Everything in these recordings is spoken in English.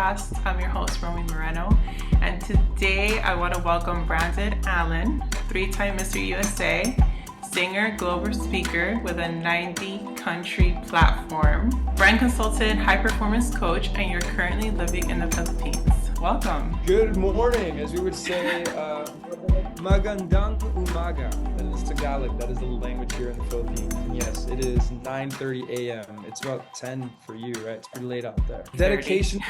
podcast. I'm your host, Romy, and today I want to welcome Branden Alaen, three-time Mr. USA, singer, global speaker with a 90-country platform, brand consultant, high-performance coach, and you're currently living in the Philippines. Welcome. Good morning, as we would say, magandang umaga. That is Tagalog. That is the language here in the Philippines. And yes, it is 9:30 a.m. It's about 10 for you, right? It's pretty late out there. Dedication.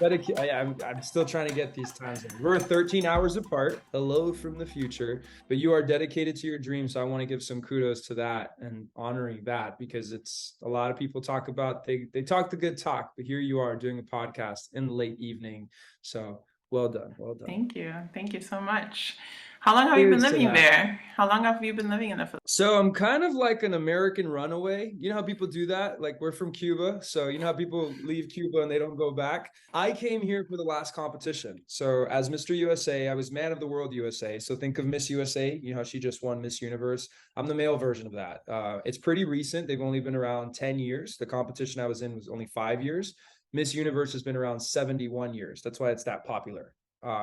I'm still trying to get these times in. We're 13 hours apart. Hello from the future. But you are dedicated to your dream. So I want to give some kudos to that and honoring that, because it's a lot of people talk about, they talk the good talk, but here you are doing a podcast in the late evening. So well done. Well done. Thank you. Thank you so much. How long have you been living there? How long have you been living in the Philippines? So I'm kind of like an American runaway. You know how people do that? Like, we're from Cuba. So you know how people leave Cuba and they don't go back? I came here for the last competition. So as Mr. USA, I was Man of the World USA. So think of Miss USA, you know how she just won Miss Universe. I'm the male version of that. It's pretty recent. They've only been around 10 years. The competition I was in was only 5 years. Miss Universe has been around 71 years. That's why it's that popular.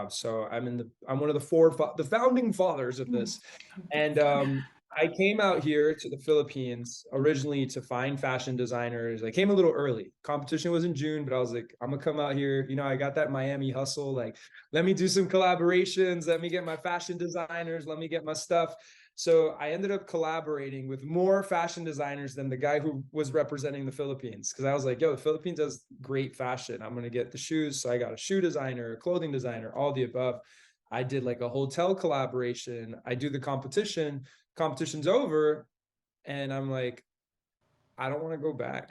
So I'm one of the founding fathers of this. And I came out here to the Philippines originally to find fashion designers. I came a little early. Competition was in June, but I was like, I'm gonna come out here. You know, I got that Miami hustle. Like, let me do some collaborations. Let me get my fashion designers. Let me get my stuff. So I ended up collaborating with more fashion designers than the guy who was representing the Philippines. Because I was like, yo, the Philippines has great fashion. I'm going to get the shoes. So I got a shoe designer, a clothing designer, all the above. I did like a hotel collaboration. I do the competition. Competition's over. And I'm like, I don't want to go back.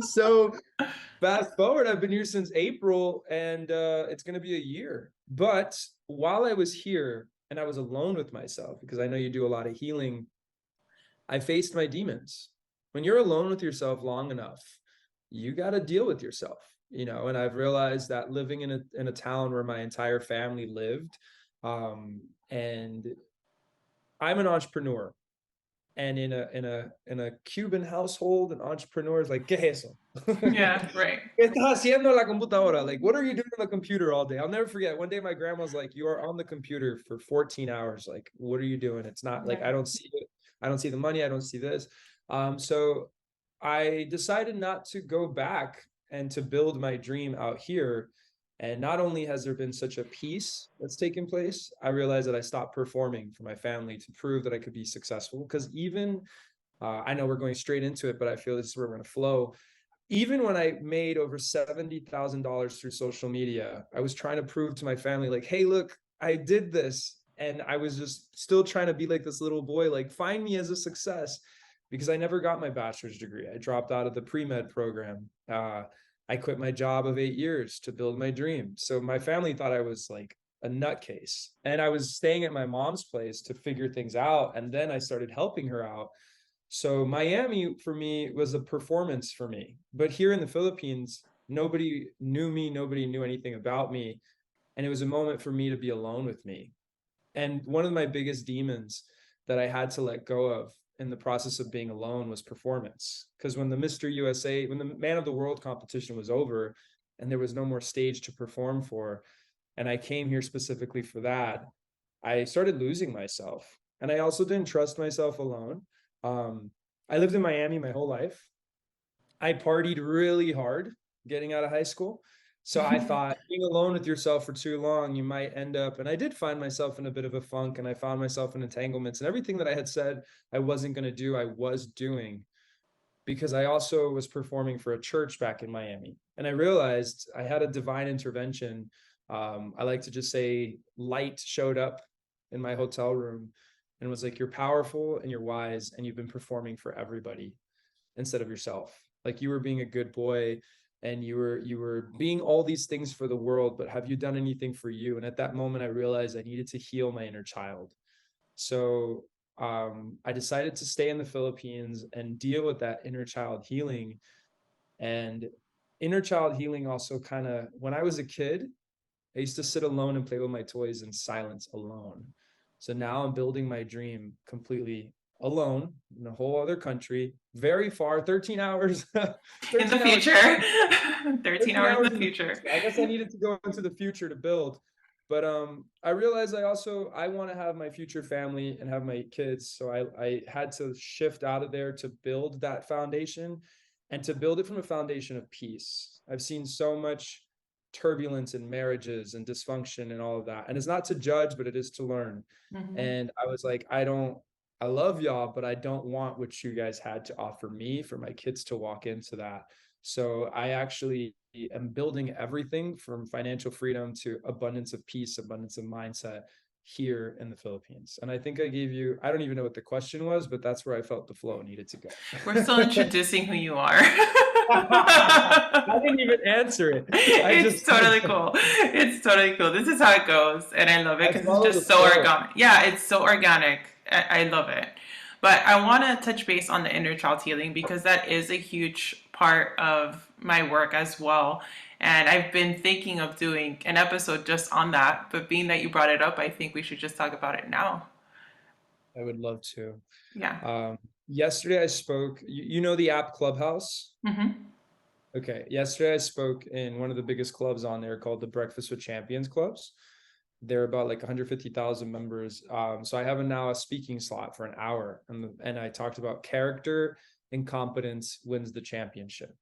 So fast forward, I've been here since April, and it's going to be a year. But while I was here, and I was alone with myself, because I know you do a lot of healing, I faced my demons. When you're alone with yourself long enough, you got to deal with yourself, you know. And I've realized that living in a town where my entire family lived, and I'm an entrepreneur, and in a Cuban household, an entrepreneur is like, ¿qué es eso? Yeah, right. ¿Qué estás haciendo en la computadora? Like, what are you doing on the computer all day? I'll never forget. One day my grandma was like, you are on the computer for 14 hours. Like, what are you doing? It's not like, I don't see it. I don't see the money. I don't see this. So I decided not to go back and to build my dream out here. And not only has there been such a peace that's taken place, I realized that I stopped performing for my family to prove that I could be successful. Because even, I know we're going straight into it, but I feel this is where we're going to flow. Even when I made over $70,000 through social media, I was trying to prove to my family, like, hey, look, I did this. And I was just still trying to be like this little boy, like, find me as a success, because I never got my bachelor's degree. I dropped out of the pre-med program. I quit my job of 8 years to build my dream. So my family thought I was like a nutcase. And I was staying at my mom's place to figure things out. And then I started helping her out. So Miami for me was a performance for me. But here in the Philippines, nobody knew me, nobody knew anything about me. And it was a moment for me to be alone with me. And one of my biggest demons that I had to let go of in the process of being alone was performance. Because when the Mr. USA, when the Man of the World competition was over and there was no more stage to perform for, and I came here specifically for that, I started losing myself. And I also didn't trust myself alone. I lived in Miami my whole life. I partied really hard getting out of high school. So I thought being alone with yourself for too long, you might end up, and I did find myself in a bit of a funk, and I found myself in entanglements, and everything that I had said I wasn't going to do, I was doing, because I also was performing for a church back in Miami. And I realized I had a divine intervention. I like to just say light showed up in my hotel room and was like, you're powerful and you're wise, and you've been performing for everybody instead of yourself. Like, you were being a good boy and you were being all these things for the world, but have you done anything for you? And at that moment, I realized I needed to heal my inner child. So I decided to stay in the Philippines and deal with that inner child healing. And inner child healing also kind of, when I was a kid, I used to sit alone and play with my toys in silence alone. So now I'm building my dream completely alone in a whole other country, very far, 13 hours, In the 13 hours, future. 13 13 hours in hours the in the future. future. I guess I needed to go into the future to build. But I realized I want to have my future family and have my kids. So I had to shift out of there to build that foundation and to build it from a foundation of peace. I've seen so much turbulence in marriages and dysfunction and all of that. And it's not to judge, but it is to learn. Mhm. And I was like, I love y'all, but I don't want what you guys had to offer me for my kids to walk into that. So I actually am building everything from financial freedom to abundance of peace, abundance of mindset here in the Philippines. And I think I gave you, I don't even know what the question was, but that's where I felt the flow needed to We're still go. introducing who you are. I didn't even answer it. I It's just totally cool. It's totally cool. This is how it goes, and I love it I because it's follow the just so flow. organic. Yeah, it's so organic. I love it. But I want to touch base on the inner child healing because that is a huge part of my work as well. And I've been thinking of doing an episode just on that. But being that you brought it up, I think we should just talk about it now. I would love to. Yeah. Yesterday I spoke, you know the app Clubhouse? Mm-hmm. Okay. Yesterday I spoke in one of the biggest clubs on there called the Breakfast with Champions clubs. They're about like 150,000 members. So I have now a speaking slot for an hour, and I talked about character and competence wins the championship.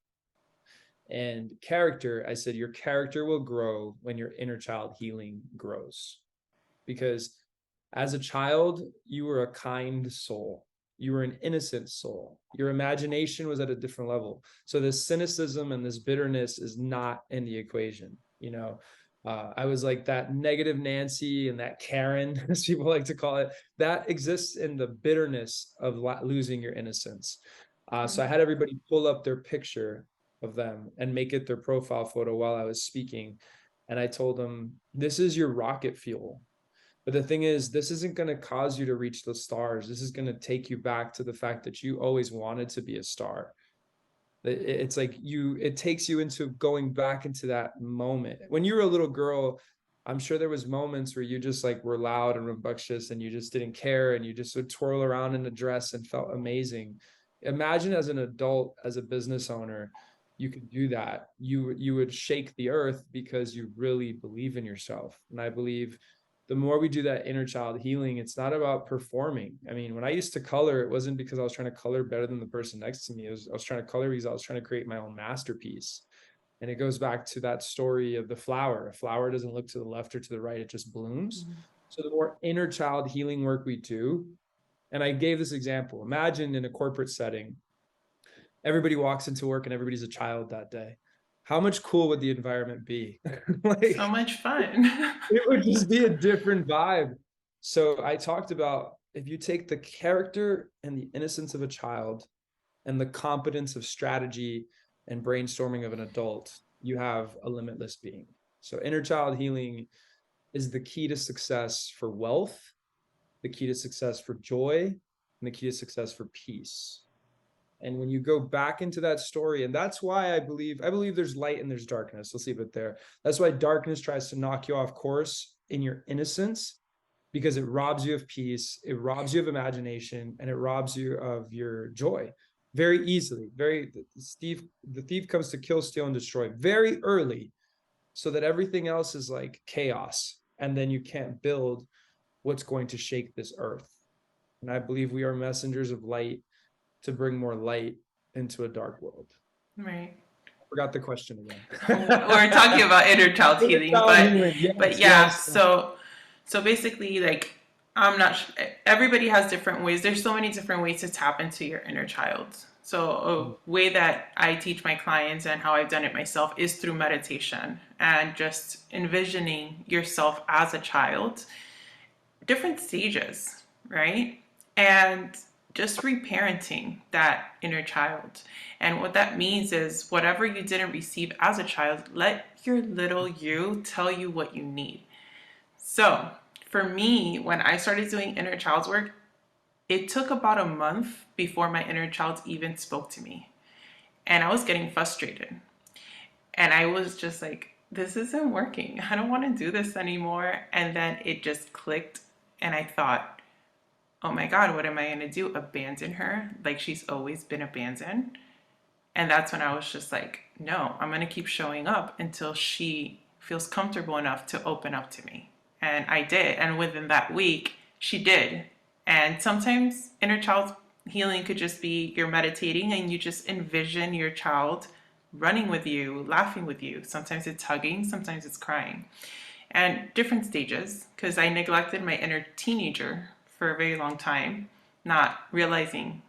And character, I said, your character will grow when your inner child healing grows. Because as a child, you were a kind soul. You were an innocent soul. Your imagination was at a different level. So this cynicism and this bitterness is not in the equation. I was like that negative Nancy and that Karen, as people like to call it, that exists in the bitterness of losing your innocence. So I had everybody pull up their picture of them and make it their profile photo while I was speaking. And I told them, this is your rocket fuel. But the thing is, this isn't going to cause you to reach the stars. This is going to take you back to the fact that you always wanted to be a star. It's like it takes you into going back into that moment. When you were a little girl, I'm sure there was moments where you just like were loud and rambunctious and you just didn't care and you just would twirl around in a dress and felt amazing. Imagine as an adult, as a business owner, you could do that. You would shake the earth because you really believe in yourself. And I believe the more we do that inner child healing, it's not about performing. I mean, when I used to color, it wasn't because I was trying to color better than the person next to me. I was trying to color because I was trying to create my own masterpiece. And it goes back to that story of the flower. A flower doesn't look to the left or to the right, it just blooms. So the more inner child healing work we do, and I gave this example. Imagine in a corporate setting, everybody walks into work and everybody's a child that day. How much cool would the environment be? So Like, much fun. it would just be a different vibe. So I talked about if you take the character and the innocence of a child and the competence of strategy and brainstorming of an adult, you have a limitless being. So inner child healing is the key to success for wealth, the key to success for joy, and the key to success for peace. And when you go back into that story, and that's why I believe there's light and there's darkness. Let's leave it there. That's why darkness tries to knock you off course in your innocence, because it robs you of peace, it robs you of imagination, and it robs you of your joy very easily. The thief comes to kill, steal, and destroy very early, so that everything else is like chaos, and then you can't build what's going to shake this earth. And I believe we are messengers of light to bring more light into a dark world. Right. Forgot the question again. We're talking about inner child healing, but Yes, yeah, yes. so basically like I'm not everybody has different ways. There's so many different ways to tap into your inner child. So a way that I teach my clients and how I've done it myself is through meditation and just envisioning yourself as a child, different stages, right? And just reparenting that inner child. And what that means is whatever you didn't receive as a child, let your little you tell you what you need. So for me, when I started doing inner child's work, it took about a month before my inner child even spoke to me. And I was getting frustrated. And I was just like, this isn't working. I don't want to do this anymore. And then it just clicked. And I thought, oh my God, what am I going to do? Abandon her? Like she's always been abandoned? And that's when I was just like, no, I'm going to keep showing up until she feels comfortable enough to open up to me. And I did. And within that week, she did. And sometimes inner child healing could just be you're meditating and you just envision your child running with you, laughing with you. Sometimes it's hugging, sometimes it's crying. And different stages, because I neglected my inner teenager for a very long time, not realizing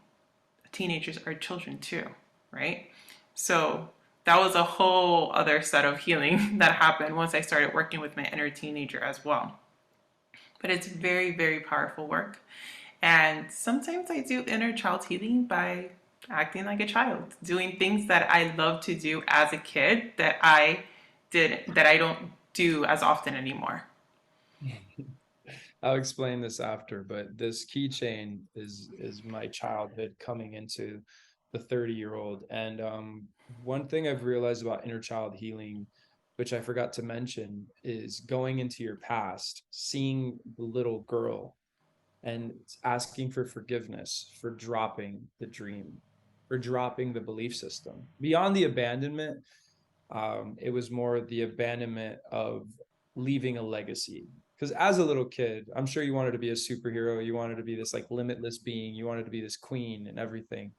teenagers are children too, right? So that was a whole other set of healing that happened once I started working with my inner teenager as well. But it's very, very powerful work. And sometimes I do inner child healing by acting like a child, doing things that I love to do as a kid that I don't do as often anymore. I'll explain this after, but this keychain is my childhood coming into the 30-year-old. And one thing I've realized about inner child healing, which I forgot to mention, is going into your past, seeing the little girl and asking for forgiveness for dropping the dream, for dropping the belief system. Beyond the abandonment, it was more the abandonment of leaving a legacy. Because as a little kid, I'm sure you wanted to be a superhero. You wanted to be this like limitless being. You wanted to be this queen and everything.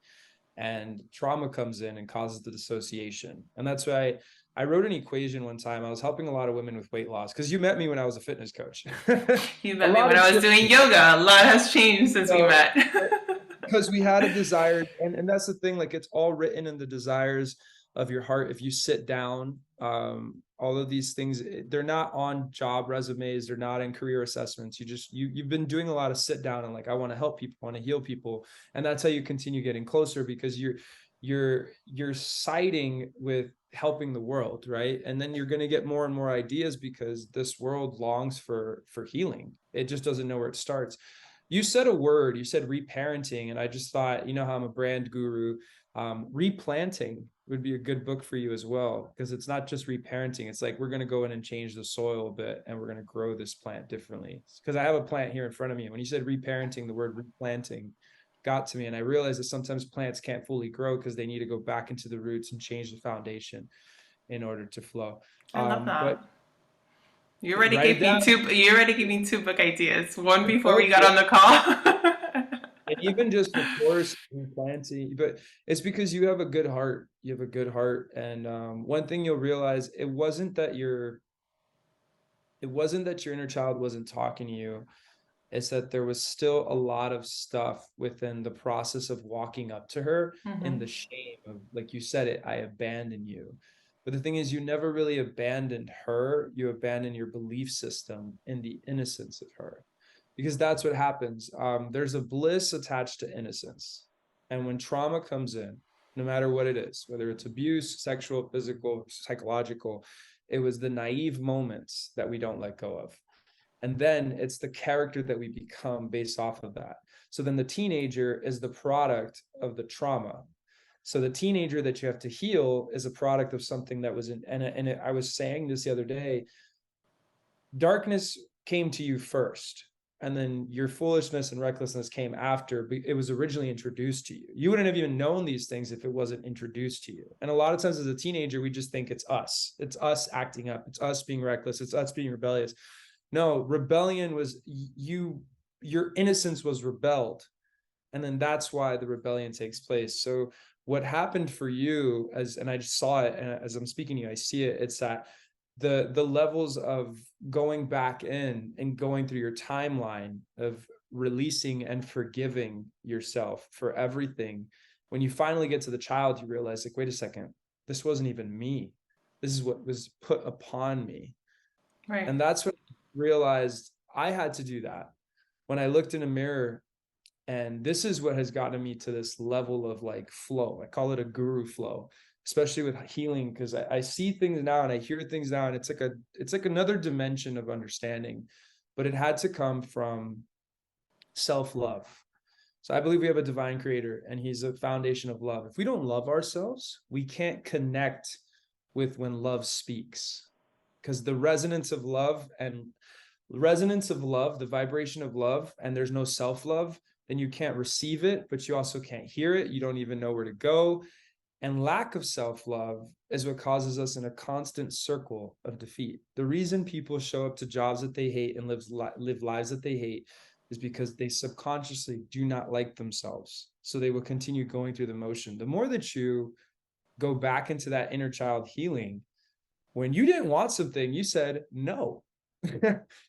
And trauma comes in and causes the dissociation. And that's why I wrote an equation one time. I was helping a lot of women with weight loss because you met me when I was a fitness coach. You A met me lot when of I was shit, doing yoga. A lot has changed since we met. because we had a desire, and that's the thing, like it's all written in the desires of your heart. If you sit down, all of these things, they're not on job resumes, they're not in career assessments. You've been doing a lot of sit down and like, I want to help people, I want to heal people. And that's how you continue getting closer, because you're siding with helping the world, right? And then you're going to get more and more ideas, because this world longs for healing. It just doesn't know where it starts. You said a word, you said reparenting, and I just thought, you know how I'm a brand guru. Replanting would be a good book for you as well, because it's not just reparenting. It's like, we're going to go in and change the soil a bit, and we're going to grow this plant differently. Because I have a plant here in front of me. When you said reparenting, the word replanting got to me, and I realized that sometimes plants can't fully grow because they need to go back into the roots and change the foundation in order to flow. I love But that. You already write it gave me down. two. You already gave me two book ideas. One I before we told got you. on the call. And even just before planting, but it's because you have a good heart. You have a good heart. And one thing you'll realize, it wasn't that your inner child wasn't talking to you. It's that there was still a lot of stuff within the process of walking up to her, in the shame of, like you said it, I abandoned you. But the thing is, you never really abandoned her. You abandoned your belief system in the innocence of her, because that's what happens. There's a bliss attached to innocence. And when trauma comes in, no matter what it is, whether it's abuse, sexual, physical, psychological, it was the naive moments that we don't let go of. And then it's the character that we become based off of that. So then the teenager is the product of the trauma. So the teenager that you have to heal is a product of something that was in, and I was saying this the other day, darkness came to you first, and then your foolishness and recklessness came after. It was originally introduced to you. You wouldn't have even known these things if it wasn't introduced to you. And a lot of times as a teenager, we just think it's us acting up, it's us being reckless, it's us being rebellious. No, rebellion was your innocence was rebelled. And then that's why the rebellion takes place. So what happened for you, and I just saw it, and as I'm speaking to you, I see it, it's that the levels of going back in and going through your timeline of releasing and forgiving yourself for everything. When you finally get to the child, you realize, like, wait a second, this wasn't even me. This is what was put upon me. Right. And that's when I realized I had to do that. When I looked in a mirror, and this is what has gotten me to this level of like flow. I call it a guru flow, especially with healing, because I see things now and I hear things now, and it's like another dimension of understanding. But it had to come from self-love. So I believe we have a divine creator, and he's a foundation of love. If we don't love ourselves, we can't connect with when love speaks, because the resonance of love and resonance of love, the vibration of love, and there's no self-love, then you can't receive it, but you also can't hear it. You don't even know where to go. And lack of self-love is what causes us in a constant circle of defeat. The reason people show up to jobs that they hate and live lives that they hate is because they subconsciously do not like themselves. So they will continue going through the motion. The more that you go back into that inner child healing, when you didn't want something, you said no.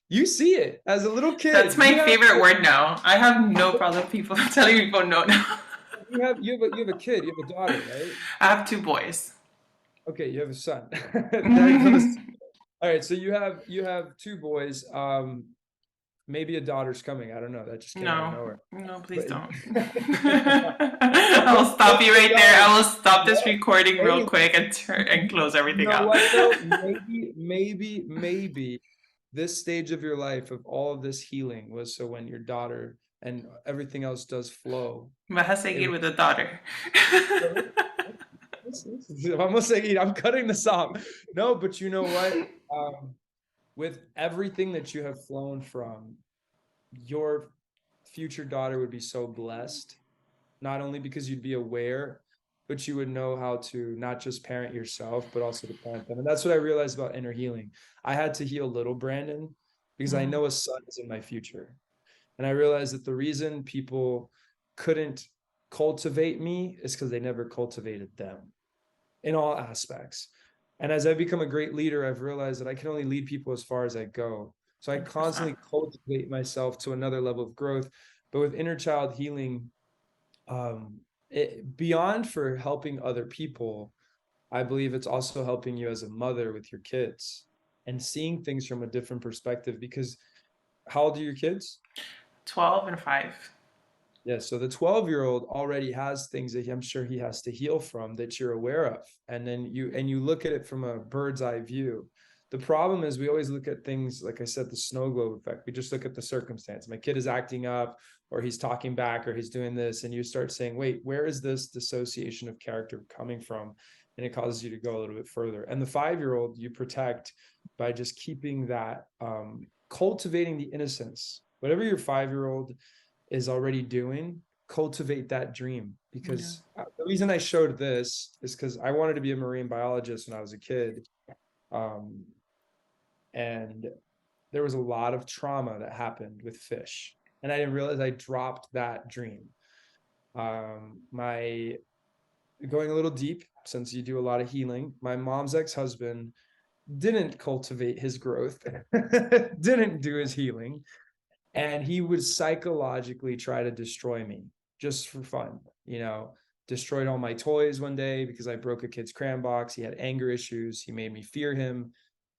You see it as a little kid. That's my favorite word now. I have no problem people telling people no now. You have a kid, you have a daughter, right? I have 2 boys. Okay, you have a son. There goes. All right, so you have 2 boys. Maybe a daughter's coming. I don't know. That just came out of nowhere. No, please don't. I will stop you right there. I will stop this recording real quick and close everything out. What, though? Maybe this stage of your life of all of this healing was so when your daughter and everything else does flow. Vas a seguir with the daughter. I'm cutting this off. No, but you know what? With everything that you have flown from, your future daughter would be so blessed, not only because you'd be aware, but you would know how to not just parent yourself, but also to parent them. And that's what I realized about inner healing. I had to heal little Branden because I know a son is in my future. And I realized that the reason people couldn't cultivate me is because they never cultivated them in all aspects. And as I've become a great leader, I've realized that I can only lead people as far as I go. So I constantly cultivate myself to another level of growth. But with inner child healing, beyond for helping other people, I believe it's also helping you as a mother with your kids and seeing things from a different perspective. Because how old are your kids? 12 and 5. Yeah, so the 12-year-old already has things that I'm sure he has to heal from that you're aware of. And then you look at it from a bird's eye view. The problem is we always look at things, like I said, the snow globe effect. We just look at the circumstance. My kid is acting up, or he's talking back, or he's doing this. And you start saying, wait, where is this dissociation of character coming from? And it causes you to go a little bit further. And the 5-year-old you protect by just keeping that, cultivating the innocence. Whatever your 5-year-old is already doing, cultivate that dream. Because the reason I showed this is because I wanted to be a marine biologist when I was a kid. And there was a lot of trauma that happened with fish. And I didn't realize I dropped that dream. My going a little deep, since you do a lot of healing, my mom's ex-husband didn't cultivate his growth, didn't do his healing. And he would psychologically try to destroy me just for fun, destroyed all my toys one day because I broke a kid's crayon box. He had anger issues. He made me fear him.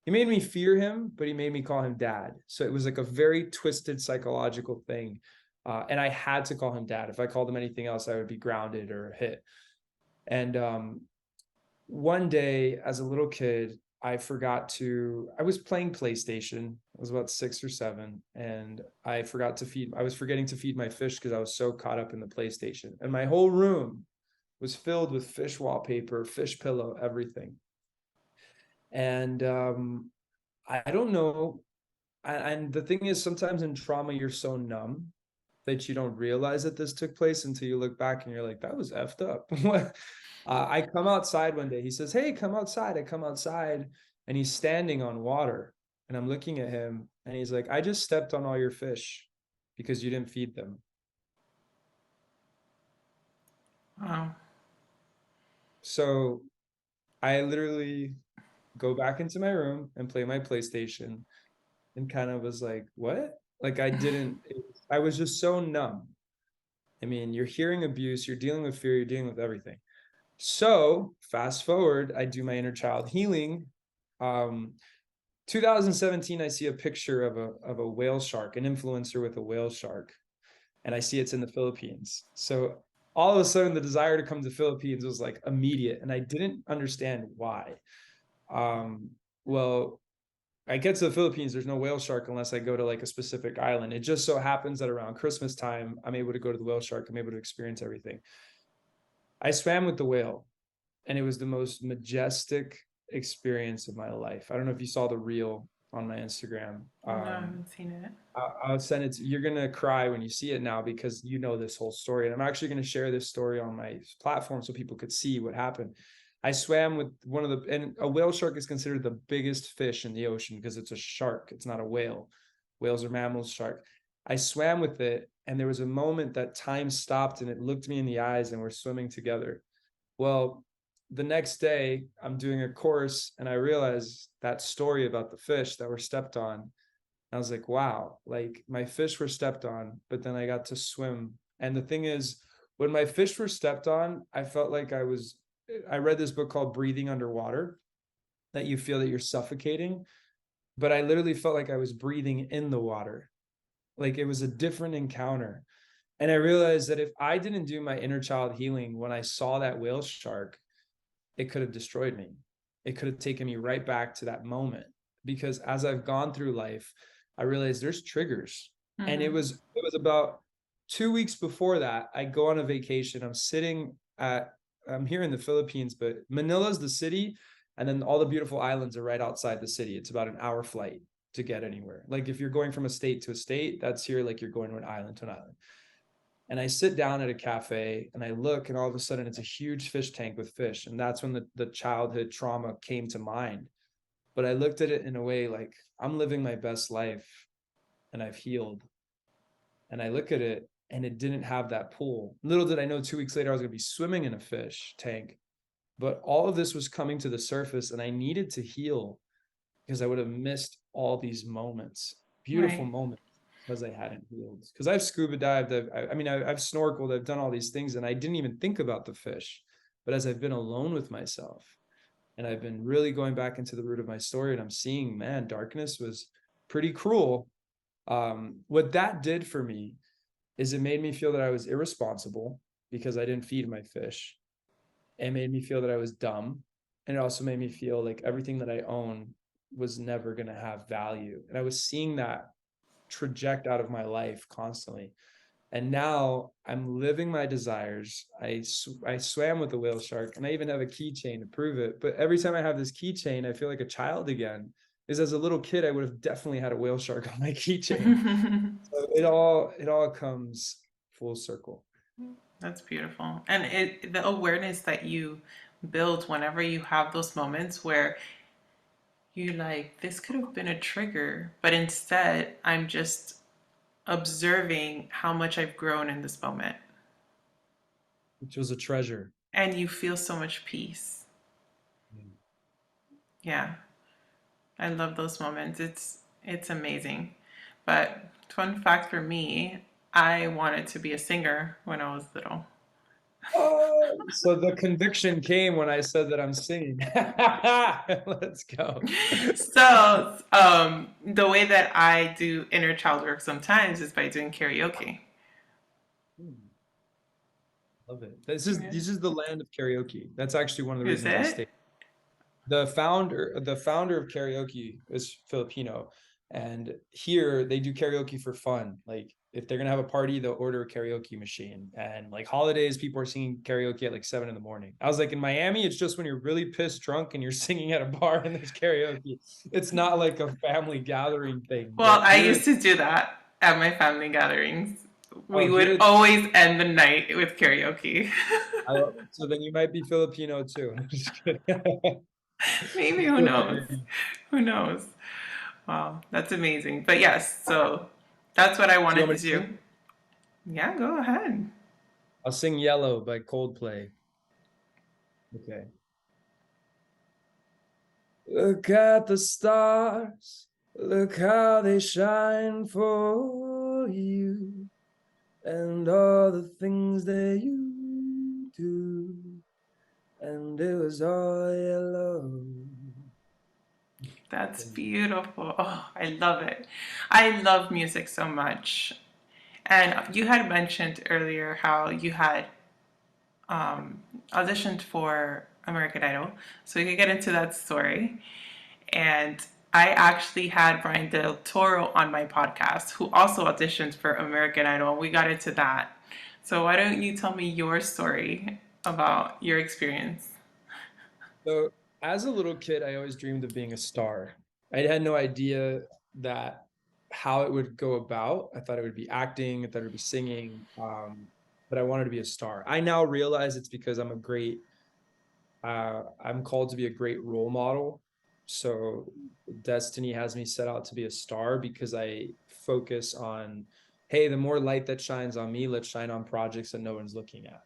But he made me call him dad. So it was like a very twisted psychological thing. And I had to call him dad. If I called him anything else, I would be grounded or hit. And one day as a little kid, I was playing PlayStation. I was about 6 or 7, and I was forgetting to feed my fish because I was so caught up in the PlayStation. And my whole room was filled with fish wallpaper, fish pillow, everything. And I don't know. And the thing is, sometimes in trauma, you're so numb that you don't realize that this took place until you look back and you're like, that was effed up. I come outside one day. He says, hey, come outside. I come outside, and he's standing on water, and I'm looking at him, and he's like, I just stepped on all your fish because you didn't feed them. Wow. So I literally go back into my room and play my PlayStation, and kind of was like, what? Like I was just so numb. I mean, you're hearing abuse, you're dealing with fear, you're dealing with everything. So fast forward, I do my inner child healing. 2017, I see a picture of a whale shark, an influencer with a whale shark. And I see it's in the Philippines. So all of a sudden the desire to come to the Philippines was like immediate. And I didn't understand why. Well, I get to the Philippines, there's no whale shark unless I go to like a specific island. It just so happens that around Christmas time, I'm able to go to the whale shark. I'm able to experience everything. I swam with the whale, and it was the most majestic experience of my life. I don't know if you saw the reel. on my Instagram. No, I haven't seen it. I'll send it to you. You're gonna cry when you see it now because you know this whole story. And I'm actually gonna share this story on my platform so people could see what happened. I swam with one of the, and a whale shark is considered the biggest fish in the ocean because it's a shark. It's not a whale. Whales are mammals, shark. I swam with it, and there was a moment that time stopped and it looked me in the eyes and we're swimming together. Well, the next day I'm doing a course and I realized that story about the fish that were stepped on. I was like, wow, like my fish were stepped on, but then I got to swim. And the thing is, when my fish were stepped on, I felt like I read this book called Breathing Underwater, that you feel that you're suffocating, but I literally felt like I was breathing in the water. Like it was a different encounter. And I realized that if I didn't do my inner child healing when I saw that whale shark, it could have destroyed me. It could have taken me right back to that moment. Because as I've gone through life, I realized there's triggers. And Mm-hmm. it was about 2 weeks before that, I go on a vacation. I'm here in the Philippines, but Manila's the city, and then all the beautiful islands are right outside the city. It's about an hour flight to get anywhere. Like if you're going from a state to a state, that's here like you're going to an island to an island. And I sit down at a cafe and I look, and all of a sudden it's a huge fish tank with fish. And that's when the childhood trauma came to mind. But I looked at it in a way like I'm living my best life and I've healed. And I look at it and it didn't have that pool. Little did I know 2 weeks later I was going to be swimming in a fish tank. But all of this was coming to the surface and I needed to heal because I would have missed all these moments, beautiful Right. moments, because I hadn't healed. Because I've scuba dived, I've snorkeled, I've done all these things, and I didn't even think about the fish. But as I've been alone with myself, and I've been really going back into the root of my story, and I'm seeing, man, darkness was pretty cruel. What that did for me is it made me feel that I was irresponsible because I didn't feed my fish. It made me feel that I was dumb. And it also made me feel like everything that I own was never going to have value. And I was seeing that traject out of my life constantly. And now I'm living my desires. I swam with the whale shark, and I even have a keychain to prove it. But every time I have this keychain, I feel like a child again. Because as a little kid, I would have definitely had a whale shark on my keychain. So it all comes full circle. That's beautiful. And the awareness that you build whenever you have those moments where you like, this could have been a trigger, but instead I'm just observing how much I've grown in this moment. Which was a treasure. And you feel so much peace. Yeah. I love those moments. It's amazing. But fun fact for me, I wanted to be a singer when I was little. Oh, so the conviction came when I said that I'm singing. Let's go. So, the way that I do inner child work sometimes is by doing karaoke. Love it. This is Yeah. this is the land of karaoke. That's actually one of the Is reasons I it? stayed. The founder of karaoke is Filipino, and here they do karaoke for fun. Like if they're gonna have a party, they'll order a karaoke machine, and like holidays, people are singing karaoke at like 7 in the morning. I was like, in Miami, it's just when you're really pissed drunk and you're singing at a bar and there's karaoke. It's not like a family gathering thing, Well, but I here, used to do that at my family gatherings. oh, We here would it's. always end the night with karaoke. So then you might be Filipino too. I'm just kidding. Maybe, who knows? Who knows? Wow, that's amazing. But yes, so that's what I Do you wanted want me to to do. sing? Yeah, go ahead. I'll sing Yellow by Coldplay. Okay. Look at the stars, look how they shine for you, and all the things that you do, and it was all yellow. That's beautiful. Oh, I love it. I love music so much. And you had mentioned earlier how you had auditioned for American Idol. So we could get into that story. And I actually had Brian Del Toro on my podcast, who also auditioned for American Idol. We got into that. So why don't you tell me your story about your experience? So as a little kid, I always dreamed of being a star. I had no idea that how it would go about. I thought it would be acting, I thought it would be singing, but I wanted to be a star. I now realize it's because I'm called to be a great role model. So destiny has me set out to be a star because I focus on, hey, the more light that shines on me, let's shine on projects that no one's looking at.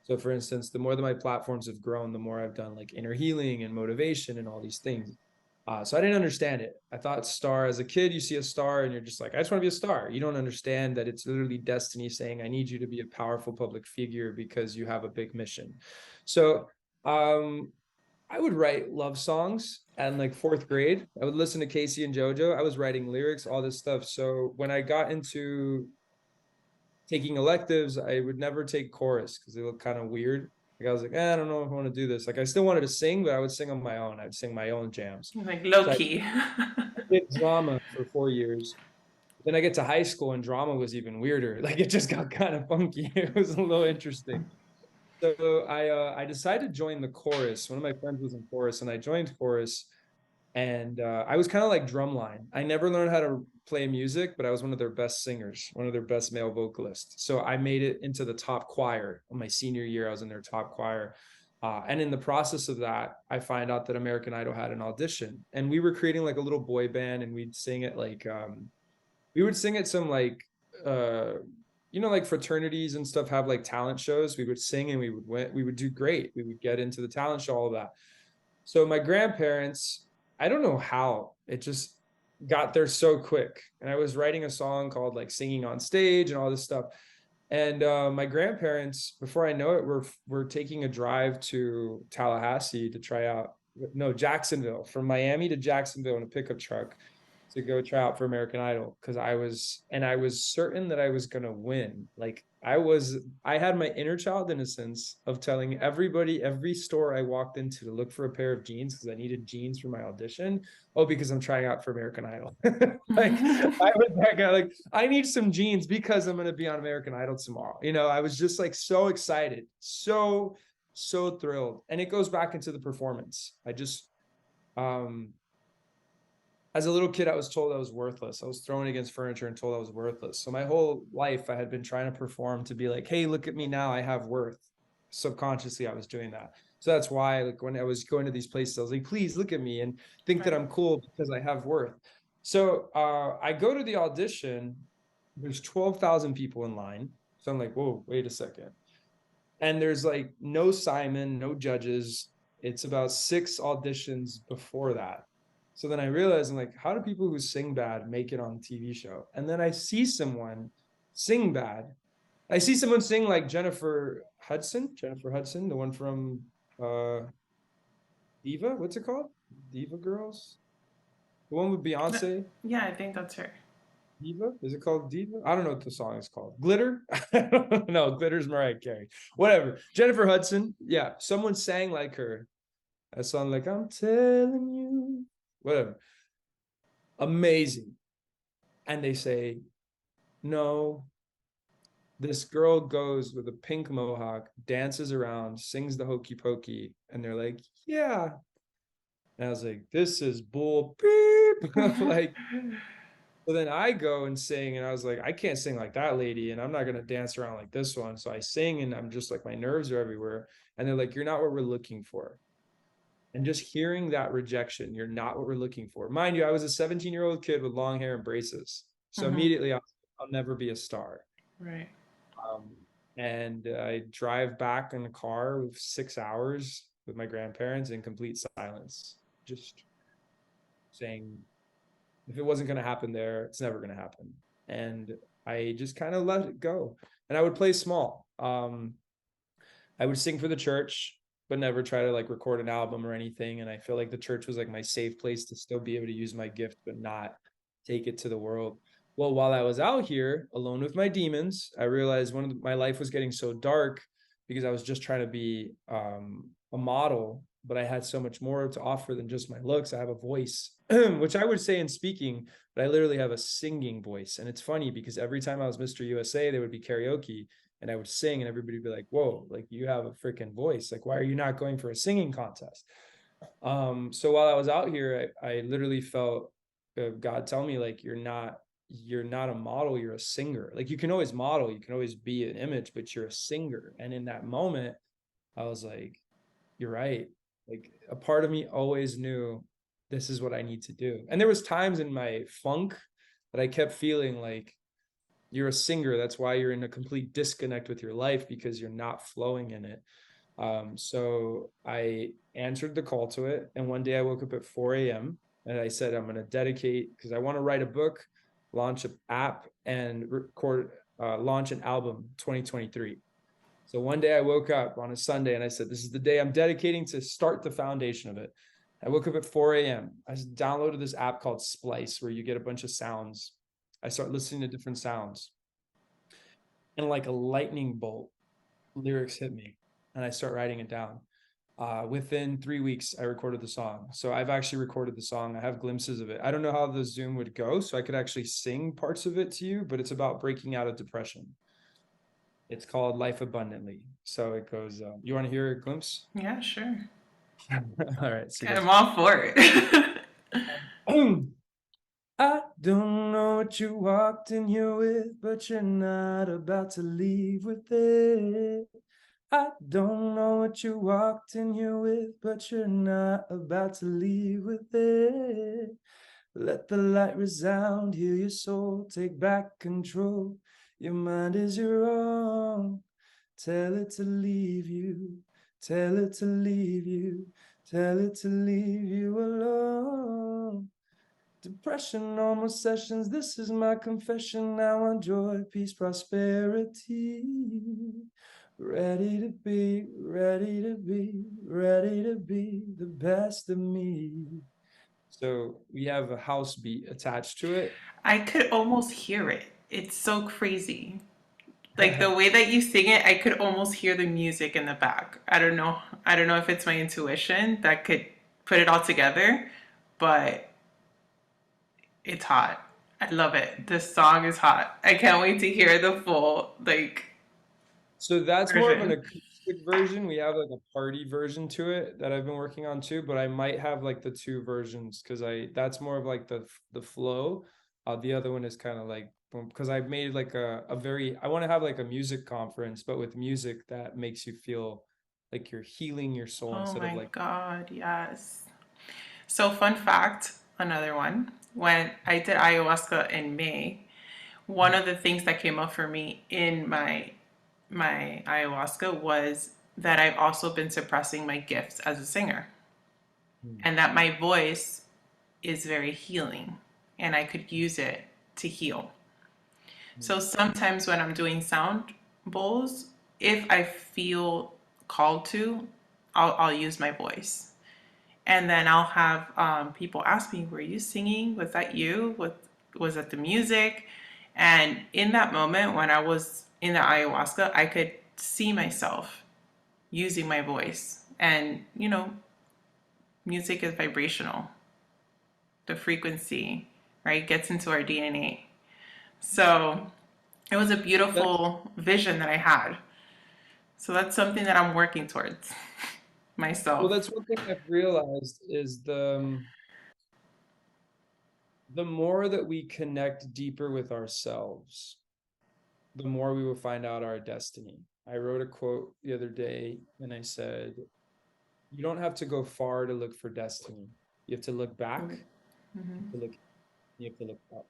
So for instance, the more that my platforms have grown, the more I've done like inner healing and motivation and all these things. So I didn't understand it. I thought star as a kid, you see a star and you're just like, I just want to be a star. You don't understand that it's literally destiny saying, I need you to be a powerful public figure because you have a big mission. So um, I would write love songs and like fourth grade. I would listen to Casey and JoJo. I was writing lyrics, all this stuff. So when I got into taking electives, I would never take chorus because they look kind of weird. Like I was like, I don't know if I want to do this. Like I still wanted to sing, but I would sing on my own. I'd sing my own jams. Like low So I key. did drama for 4 years. Then I get to high school and drama was even weirder. Like it just got kind of funky. It was a little interesting. So I decided to join the chorus. One of my friends was in chorus, and I joined chorus. And I was kind of like drumline. I never learned how to play music, but I was one of their best singers, one of their best male vocalists. So I made it into the top choir. In my senior year, I was in their top choir. And in the process of that, I find out that American Idol had an audition, and we were creating like a little boy band, and we'd sing at like we would sing at some like uh like fraternities and stuff have like talent shows. We would sing and we would do great. We would get into the talent show, all of that. So my grandparents, I don't know how it just got there so quick. And I was writing a song called like Singing on Stage and all this stuff. And my grandparents, before I know it, were taking a drive to Tallahassee to try out, no, Jacksonville, from Miami to Jacksonville in a pickup truck to go try out for American Idol because I was certain that I was gonna win. Like I had my inner child innocence of telling everybody, every store I walked into to look for a pair of jeans because I needed jeans for my audition. Oh, because I'm trying out for American Idol. Like I was that guy, like, I need some jeans because I'm gonna be on American Idol tomorrow. I was just like so excited, so thrilled. And it goes back into the performance. I just um as a little kid, I was told I was worthless. I was thrown against furniture and told I was worthless. So my whole life, I had been trying to perform to be like, hey, look at me now. I have worth. Subconsciously, I was doing that. So that's why, like, when I was going to these places, I was like, please look at me and think that Right. I'm cool because I have worth. So I go to the audition. There's 12,000 people in line. So I'm like, whoa, wait a second. And there's like no Simon, no judges. It's about 6 auditions before that. So then I realized, I'm like, how do people who sing bad make it on a TV show? And then I see someone sing bad. I see someone sing like Jennifer Hudson, the one from uh Diva. What's it called? Diva Girls? The one with Beyonce. Yeah, I think that's her. Diva? Is it called Diva? I don't know what the song is called. Glitter? No, Glitter's Mariah Carey. Whatever. Jennifer Hudson. Yeah, someone sang like her. A song like I'm telling you. Whatever. Amazing. And they say, no, this girl goes with a pink mohawk, dances around, sings the hokey pokey. And they're like, yeah. And I was like, this is bull beep. Like, so then I go and sing, and I was like, I can't sing like that lady, and I'm not gonna dance around like this one. So I sing, and I'm just like, my nerves are everywhere. And they're like, you're not what we're looking for. And just hearing that rejection, you're not what we're looking for. Mind you, I was a 17-year-old kid with long hair and braces. So immediately I'll never be a star. Right. Um, and I drive back in the car with 6 hours with my grandparents in complete silence, just saying, if it wasn't going to happen there, it's never going to happen. And I just kind of let it go. And I would play small. I would sing for the church, but never try to like record an album or anything. And I feel like the church was like my safe place to still be able to use my gift, but not take it to the world. Well, while I was out here alone with my demons, I realized my life was getting so dark because I was just trying to be a model, but I had so much more to offer than just my looks. I have a voice, which I would say in speaking, but I literally have a singing voice. And it's funny because every time I was Mr. USA, there would be karaoke and I would sing and everybody would be like, whoa, like you have a freaking voice. Like, why are you not going for a singing contest? So while I was out here, I literally felt God tell me, like, you're not a model, you're a singer. Like, you can always model, you can always be an image, but you're a singer. And in that moment, I was like, you're right. Like, a part of me always knew this is what I need to do. And there was times in my funk that I kept feeling like, you're a singer, that's why you're in a complete disconnect with your life, because you're not flowing in it. So I answered the call to it. And one day I woke up at 4 a.m. and I said, I'm going to dedicate, because I want to write a book, launch an app, and launch an album 2023. So one day I woke up on a Sunday and I said, this is the day I'm dedicating to start the foundation of it. I woke up at 4 a.m. I downloaded this app called Splice, where you get a bunch of sounds. I start listening to different sounds, and like a lightning bolt, lyrics hit me, and I start writing it down. Within 3 weeks, I recorded the song. So I've actually recorded the song. I have glimpses of it. I don't know how the Zoom would go, so I could actually sing parts of it to you, but it's about breaking out of depression. It's called Life Abundantly. So it goes, you want to hear a glimpse? Yeah, sure. All right. So it I'm goes, all for it. I don't know what you walked in here with, but you're not about to leave with it. I don't know what you walked in here with, but you're not about to leave with it. Let the light resound, heal your soul, take back control. Your mind is your own. Tell it to leave you, tell it to leave you, tell it to leave you alone. Depression, normal sessions, this is my confession. Now on joy, peace, prosperity. Ready to be, ready to be, ready to be the best of me. So we have a house beat attached to it. I could almost hear it. It's so crazy. Like the way that you sing it, I could almost hear the music in the back. I don't know. I don't know if it's my intuition that could put it all together, but it's hot. I love it. This song is hot. I can't wait to hear the full So that's more of an version. acoustic version. We have like a party version to it that I've been working on too, but I might have like the two versions, because I that's more of like the flow. The other one is kind of like, because I've made like a very, I want to have like a music conference, but with music that makes you feel like you're healing your soul Oh instead of my like. God, yes. So, fun fact, another one. When I did ayahuasca in May, one of the things that came up for me in my ayahuasca was that I've also been suppressing my gifts as a singer, Hmm. and that my voice is very healing and I could use it to heal. So sometimes when I'm doing sound bowls, if I feel called to, I'll use my voice. And then I'll have people ask me, "Were you singing? Was that you? Was that the music?" And in that moment, when I was in the ayahuasca, I could see myself using my voice. And music is vibrational. The frequency, right, gets into our DNA. So it was a That's beautiful vision that I had. So that's something that I'm working towards well, myself. that's one thing I've realized is the more that we connect deeper with ourselves, the more we will find out our destiny. I wrote a quote the other day and I said, you don't have to go far to look for destiny. You have to look back, Mm-hmm. to look, you have to look up.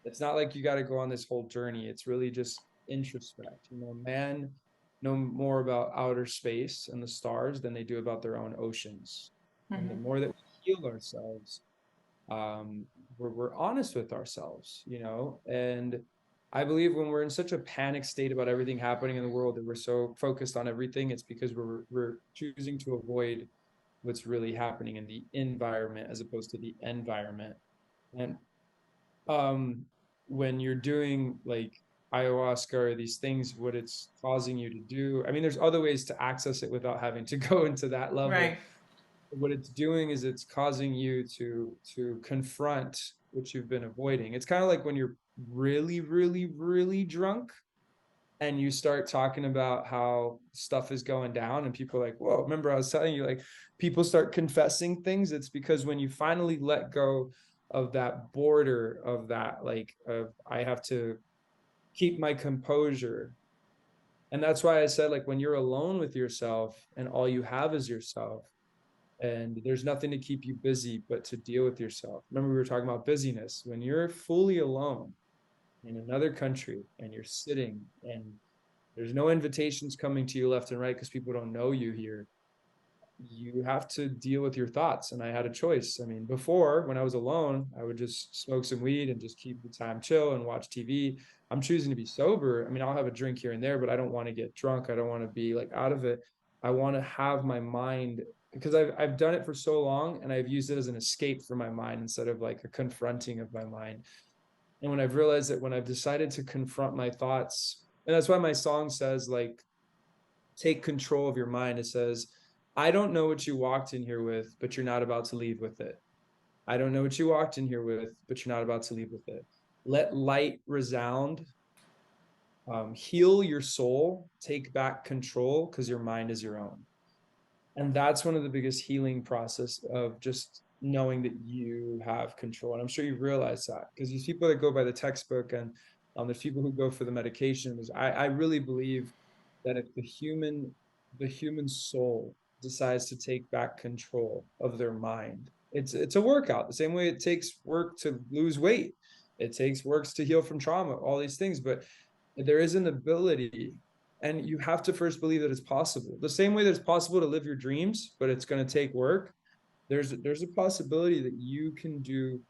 It's not like you got to go on this whole journey. It's really just introspect. Man know more about outer space and the stars than they do about their own oceans. And the Mm-hmm. more that we heal ourselves, um, we're honest with ourselves, and I believe when we're in such a panic state about everything happening in the world, that we're so focused on everything, it's because we're choosing to avoid what's really happening in the environment as opposed to the environment. And um when you're doing like ayahuasca or these things, what it's causing you to do, I mean, there's other ways to access it without having to go into that level. Right. What it's doing is it's causing you to confront what you've been avoiding. It's kind of like when you're really, really, really drunk and you start talking about how stuff is going down, and people are like, whoa, remember I was telling you, like, people start confessing things. It's because when you finally let go of that border of that, like, of I have to keep my composure. And that's why I said, like, when you're alone with yourself and all you have is yourself, and there's nothing to keep you busy but to deal with yourself. Remember, we were talking about busyness. When you're fully alone in another country and you're sitting and there's no invitations coming to you left and right because people don't know you here, you have to deal with your thoughts. And I had a choice. I mean, before, when I was alone, I would just smoke some weed and just keep the time chill and watch TV. I'm choosing to be sober. I mean, I'll have a drink here and there, but I don't want to get drunk. I don't want to be like out of it. I want to have my mind, because I've done it for so long, and I've used it as an escape for my mind instead of like a confronting of my mind. And when I've realized that, when I've decided to confront my thoughts, and that's why my song says, like, take control of your mind. It says, I don't know what you walked in here with, but you're not about to leave with it. I don't know what you walked in here with, but you're not about to leave with it. Let light resound, heal your soul, take back control, because your mind is your own. And that's one of the biggest healing process, of just knowing that you have control. And I'm sure you realize that, because these people that go by the textbook, and there's people who go for the medications. I really believe that if the human soul decides to take back control of their mind, it's a workout. The same way it takes work to lose weight, it takes works to heal from trauma, all these things. But there is an ability, and you have to first believe that it's possible. The same way that it's possible to live your dreams, but it's going to take work. There's a possibility that you can do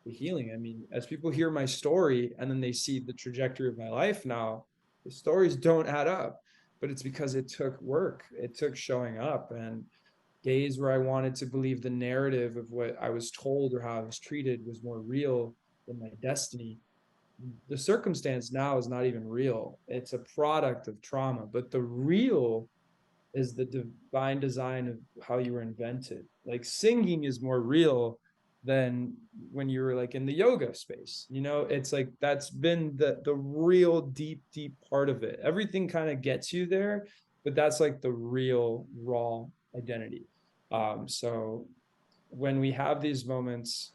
the healing. I mean, as people hear my story and then they see the trajectory of my life now, the stories don't add up, but it's because it took work. It took showing up, and days where I wanted to believe the narrative of what I was told or how I was treated was more real than my destiny. The circumstance now is not even real. It's a product of trauma, but the real is the divine design of how you were invented. Like, singing is more real than when you were like in the yoga space. It's like, that's been the real deep part of it. Everything kind of gets you there, but that's like the real raw identity. So when we have these moments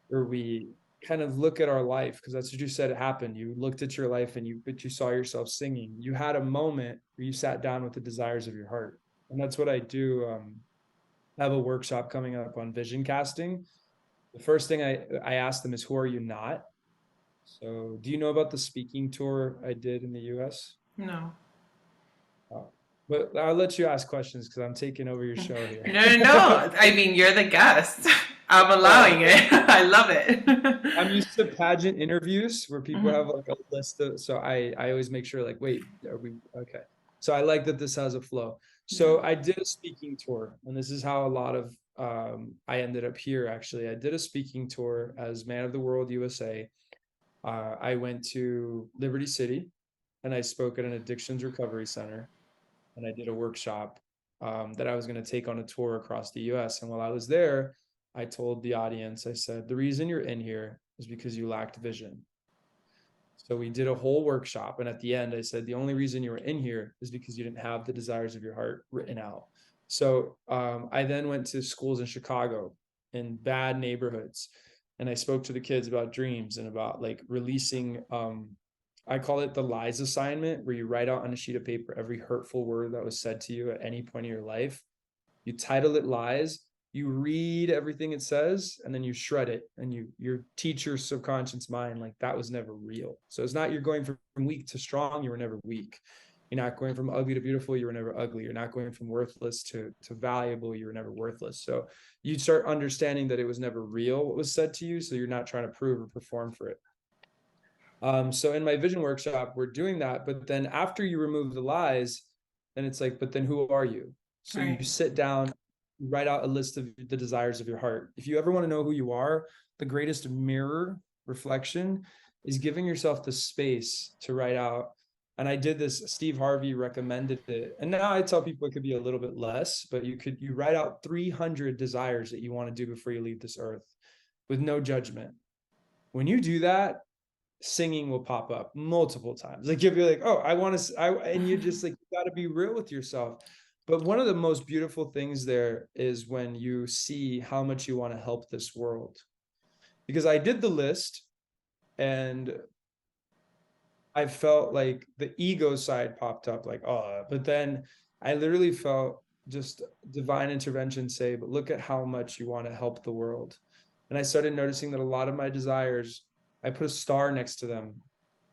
where we kind of look at our life, because that's what you said happened. You looked at your life and you saw yourself singing. You had a moment where you sat down with the desires of your heart. And that's what I do. I have a workshop coming up on vision casting. The first thing I ask them is, who are you not? So do you know about the speaking tour I did in the US? No. But I'll let you ask questions because I'm taking over your show here. No. I mean, you're the guest. I'm allowing it. I love it. I'm used to pageant interviews where people have Mhm. like a list of, so I always make sure, like, wait, are we okay? So I like that this has a flow. So I did a speaking tour, and this is how a lot of I ended up here. Actually, I did a speaking tour as Man of the World USA. I went to Liberty City, and I spoke at an addictions recovery center, and I did a workshop that I was going to take on a tour across the US. And while I was there, I told the audience, I said, the reason you're in here is because you lacked vision. So we did a whole workshop. And at the end, I said, the only reason you were in here is because you didn't have the desires of your heart written out. So I then went to schools in Chicago, in bad neighborhoods. And I spoke to the kids about dreams and about like releasing, I call it the lies assignment, where you write out on a sheet of paper every hurtful word that was said to you at any point in your life. You title it lies, you read everything it says, and then you shred it, and you teach your subconscious mind like that was never real. So it's not, you're going from weak to strong, you were never weak. You're not going from ugly to beautiful, you were never ugly. You're not going from worthless to valuable, you were never worthless. So you start understanding that it was never real what was said to you, so you're not trying to prove or perform for it. So in my vision workshop, we're doing that. But then after you remove the lies, then it's like, but then who are you? So you Right. sit down, write out a list of the desires of your heart. If you ever want to know who you are, the greatest mirror reflection is giving yourself the space to write out. And I did this, Steve Harvey recommended it. And now I tell people it could be a little bit less, but you write out 300 desires that you want to do before you leave this earth with no judgment. When you do that, singing will pop up multiple times. Like you'll be like, oh, I want to, and you just like, you got to be real with yourself. But one of the most beautiful things there is when you see how much you want to help this world. Because I did the list and I felt like the ego side popped up, like, oh, but then I literally felt just divine intervention say, but look at how much you want to help the world. And I started noticing that a lot of my desires, I put a star next to them,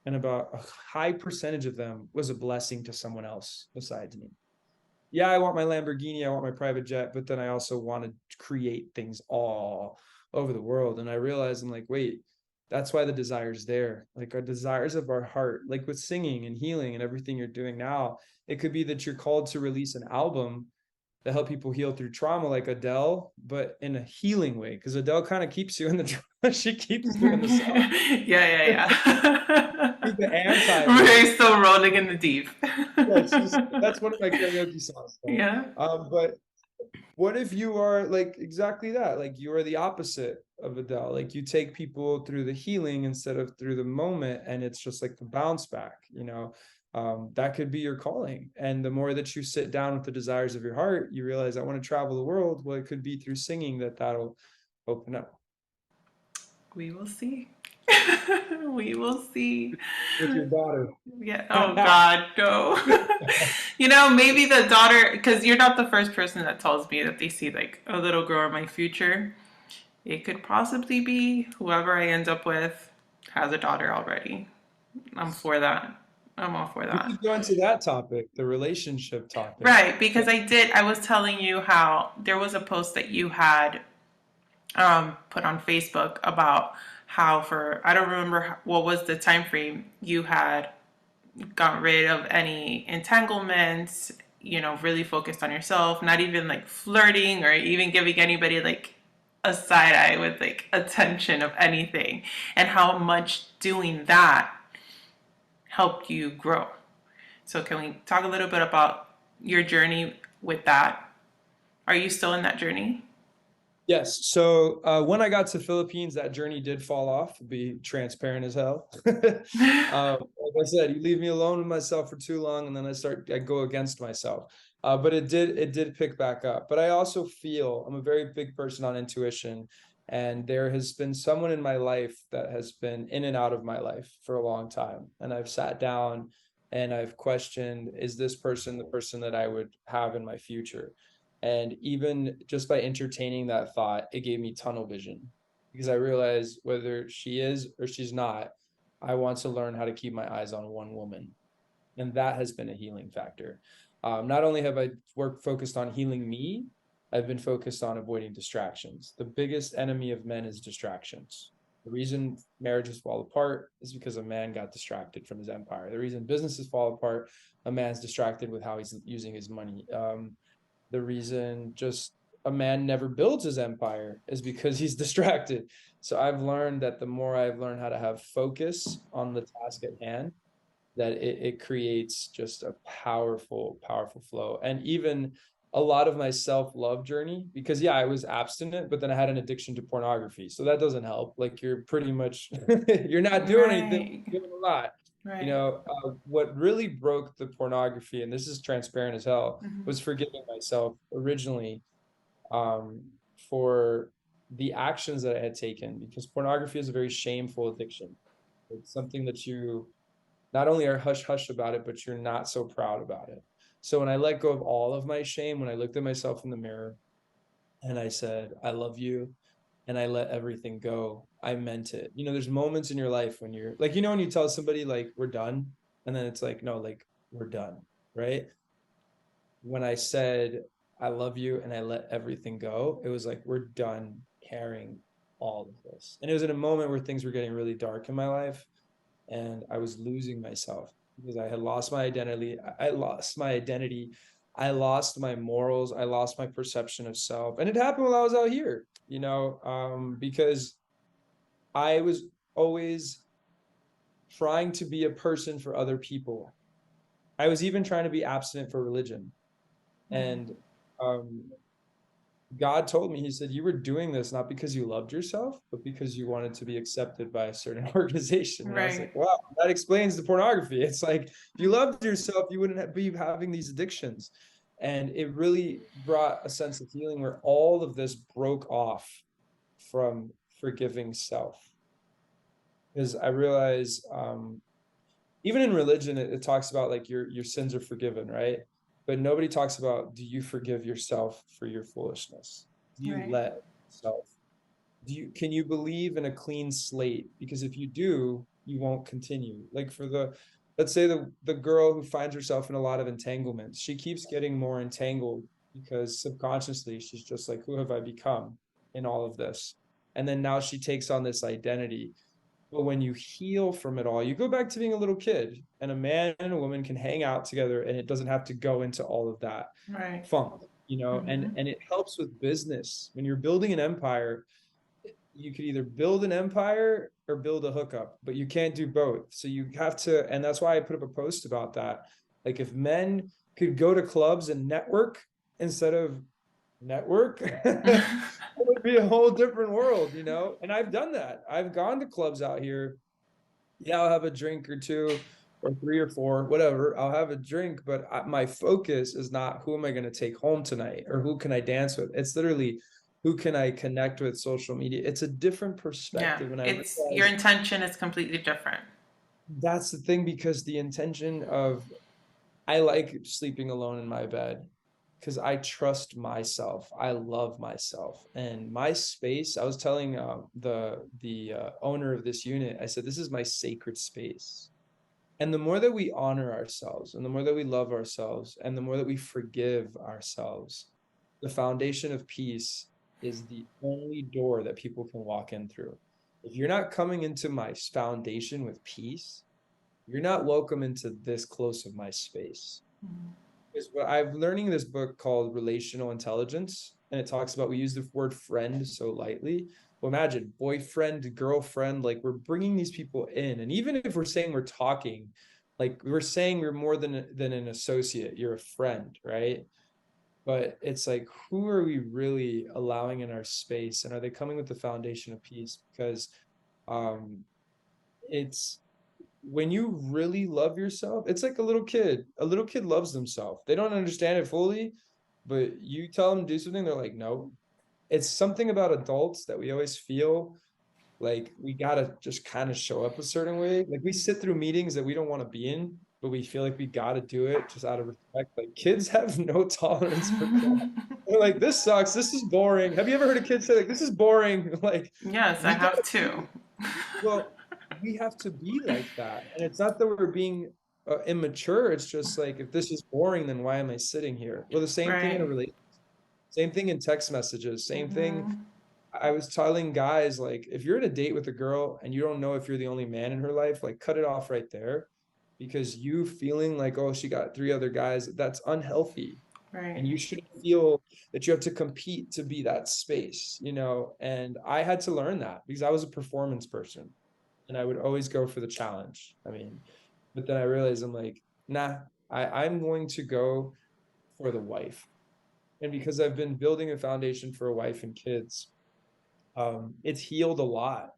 and about a high percentage of them was a blessing to someone else besides me. Yeah, I want my Lamborghini, I want my private jet, but then I also want to create things all over the world. And I realized I'm like, wait, that's why the desire's there. Like our desires of our heart, like with singing and healing and everything you're doing now, it could be that you're called to release an album that help people heal through trauma, like Adele, but in a healing way. Because Adele kind of keeps you in the trauma. She keeps you in the cell. Yeah. She's the anti We're still rolling in the deep. yeah, that's one of my karaoke songs. Yeah. But what if you are like exactly that? Like you are the opposite of Adele. Like you take people through the healing instead of through the moment, and it's just like the bounce back, you know. That could be your calling. And the more that you sit down with the desires of your heart, you realize I want to travel the world. Well, it could be through singing that'll open up. We will see. We will see. With your daughter. Yeah. Oh God, no. Maybe the daughter, because you're not the first person that tells me that they see like a little girl in my future. It could possibly be whoever I end up with has a daughter already. I'm for that. I'm all for We that. could go into that topic, the relationship topic. Right, because I was telling you how there was a post that you had put on Facebook about how I don't remember what was the time frame you had gotten rid of any entanglements, really focused on yourself, not even like flirting or even giving anybody like a side eye with like attention of anything, and how much doing that helped you grow. So, can we talk a little bit about your journey with that? Are you still in that journey? Yes. So when I got to Philippines, that journey did fall off. Be transparent as hell. Like I said, you leave me alone with myself for too long, and then I go against myself. But it did pick back up. But I also feel I'm a very big person on intuition, and there has been someone in my life that has been in and out of my life for a long time, and I've sat down and I've questioned, is this person the person that I would have in my future? And even just by entertaining that thought, it gave me tunnel vision because I realized whether she is or she's not, I want to learn how to keep my eyes on one woman. And that has been a healing factor. Not only have I focused on healing me, I've been focused on avoiding distractions. The biggest enemy of men is distractions. The reason marriages fall apart is because a man got distracted from his empire. The reason businesses fall apart, a man's distracted with how he's using his money. The reason just a man never builds his empire is because he's distracted. So I've learned that the more I've learned how to have focus on the task at hand, that it creates just a powerful, powerful flow. And even a lot of my self-love journey, because yeah, I was abstinent, but then I had an addiction to pornography. So that doesn't help. Like you're pretty much, you're not doing anything, you're doing a lot. Right. What really broke the pornography, and this is transparent as hell, Mm-hmm. was forgiving myself originally um, for the actions that I had taken, because pornography is a very shameful addiction. It's something that you not only are hush hush about it, but you're not so proud about it. So when I let go of all of my shame, when I looked at myself in the mirror and I said, I love you, and I let everything go, I meant it. There's moments in your life when you're like, when you tell somebody like we're done, and then it's like, no, like we're done, right? When I said I love you and I let everything go, it was like we're done carrying all of this. And it was in a moment where things were getting really dark in my life and I was losing myself because I had lost my identity. I lost my identity. I lost my morals. I lost my perception of self. And it happened while I was out here, because I was always trying to be a person for other people. I was even trying to be abstinent for religion. And um, God told me, he said, you were doing this not because you loved yourself, but because you wanted to be accepted by a certain organization. And I was like, Right. wow, that explains the pornography. It's like, if you loved yourself, you wouldn't be having these addictions. And it really brought a sense of healing where all of this broke off from forgiving self. Because I realize, even in religion, it talks about like your sins are forgiven, right? But nobody talks about, do you forgive yourself for your foolishness? Do you Right. let yourself, can you believe in a clean slate? Because if you do, you won't continue. Like for let's say the girl who finds herself in a lot of entanglements, she keeps getting more entangled because subconsciously she's just like, who have I become in all of this? And then now she takes on this identity. But when you heal from it all, you go back to being a little kid, and a man and a woman can hang out together, and it doesn't have to go into all of that Right. funk, Mm-hmm. and it helps with business. When you're building an empire, you could either build an empire or build a hookup, but you can't do both. So you have to, and that's why I put up a post about that. Like if men could go to clubs and network instead of network, it would be a whole different world, And I've done that. I've gone to clubs out here. Yeah, I'll have a drink or two or three or four, whatever. I'll have a drink, but my focus is not who am I going to take home tonight or who can I dance with. It's literally who can I connect with social media. It's a different Yeah. perspective. And I It's your realize intention is completely different. that's the thing because the intention of I like sleeping alone in my bed because I trust myself. I love myself and my space. I was telling the owner of this unit, I said, this is my sacred space. And the more that we honor ourselves and the more that we love ourselves and the more that we forgive ourselves, the foundation of peace is the only door that people can walk in through. If you're not coming into my foundation with peace, you're not welcome into this close of my space. Because what I'm learning in this book called Relational Intelligence, and it talks about we use the word friend so lightly. Well, imagine boyfriend, girlfriend, like we're bringing these people in. And even if we're saying we're talking, like we're saying we're more than an associate, you're a friend, right? But it's like, who are we really allowing in our space? And are they coming with the foundation of peace? Because um, it's when you really love yourself, it's like a little kid. A little kid loves themselves. They don't understand it fully, but you tell them to do something, they're like, no. It's something about adults that we always feel like we gotta just kind of show up a certain way. Like we sit through meetings that we don't want to be in, but we feel like we gotta do it just out of respect. Like kids have no tolerance for crap. They're like, this sucks. This is boring. Have you ever heard a kid say like, this is boring? Like Yes, I we have gotta two. well, we have to be like that. And it's not that we're being immature. It's just like, if this is boring, then why am I sitting here? Well, the same thing in a Right. relationship, same thing in text messages, same thing. Mm-hmm. I was telling guys, like, if you're in a date with a girl and you don't know if you're the only man in her life, like, cut it off right there because you feeling like, oh, she got three other guys, that's unhealthy. Right. And you shouldn't feel that you have to compete to be that space, And I had to learn that because I was a performance person and I would always go for the challenge. I mean, but then I realized I'm like, nah, I'm going to go for the wife. And because I've been building a foundation for a wife and kids, it's healed a lot.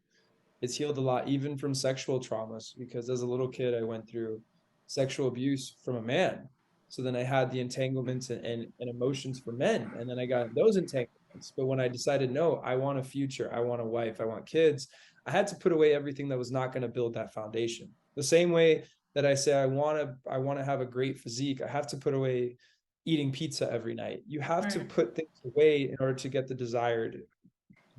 It's healed a lot, even from sexual traumas, because as a little kid, I went through sexual abuse from a man. So then I had the entanglements and emotions for men. And then I got those entanglements. But when I decided, no, I want a future, I want a wife, I want kids, I had to put away everything that was not going to build that foundation. The same way that I say I want to have a great physique, I have to put away eating pizza every night. You have to Right. put things away in order to get the desired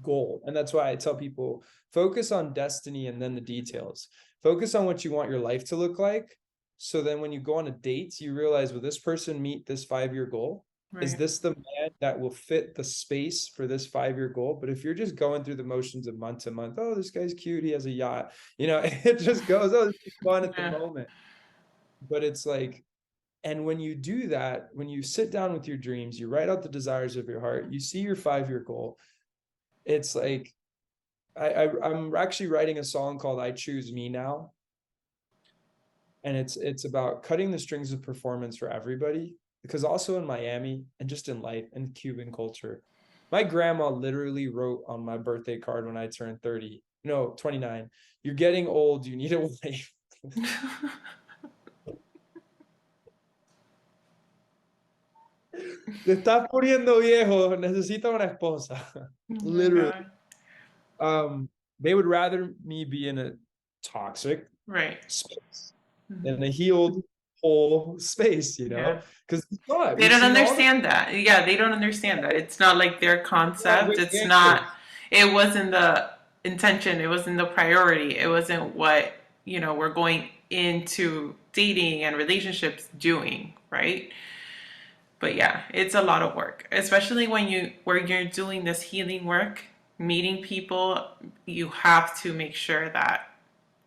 goal. And that's why I tell people focus on destiny and then the details. Focus on what you want your life to look like. So then when you go on a date, you realize, will this person meet this 5-year goal? Is Right. this the man that will fit the space for this 5-year goal? But if you're just going through the motions of month to month, oh, this guy's cute, he has a yacht, it just goes, oh, this is fun at the Yeah. moment. But it's like, and when you do that, when you sit down with your dreams, you write out the desires of your heart, you see your 5-year goal, it's like I'm actually writing a song called I Choose Me Now. And it's about cutting the strings of performance for everybody. Because also in Miami and just in life and Cuban culture, My grandma literally wrote on my birthday card when I turned 30, no, 29, you're getting old, you need a wife. Te estás poniendo viejo, necesita una esposa. Oh my Literally. God. They would rather me be in a toxic Right. space Mhm. than a healed whole space, Yeah. because we saw it. They We've don't seen all the understand that. Yeah, they don't understand that. It's not like their concept. with It's not, answers. it wasn't the intention. It wasn't the priority. It wasn't what, we're going into dating and relationships doing, right? But yeah, it's a lot of work, especially where you're doing this healing work, meeting people, you have to make sure that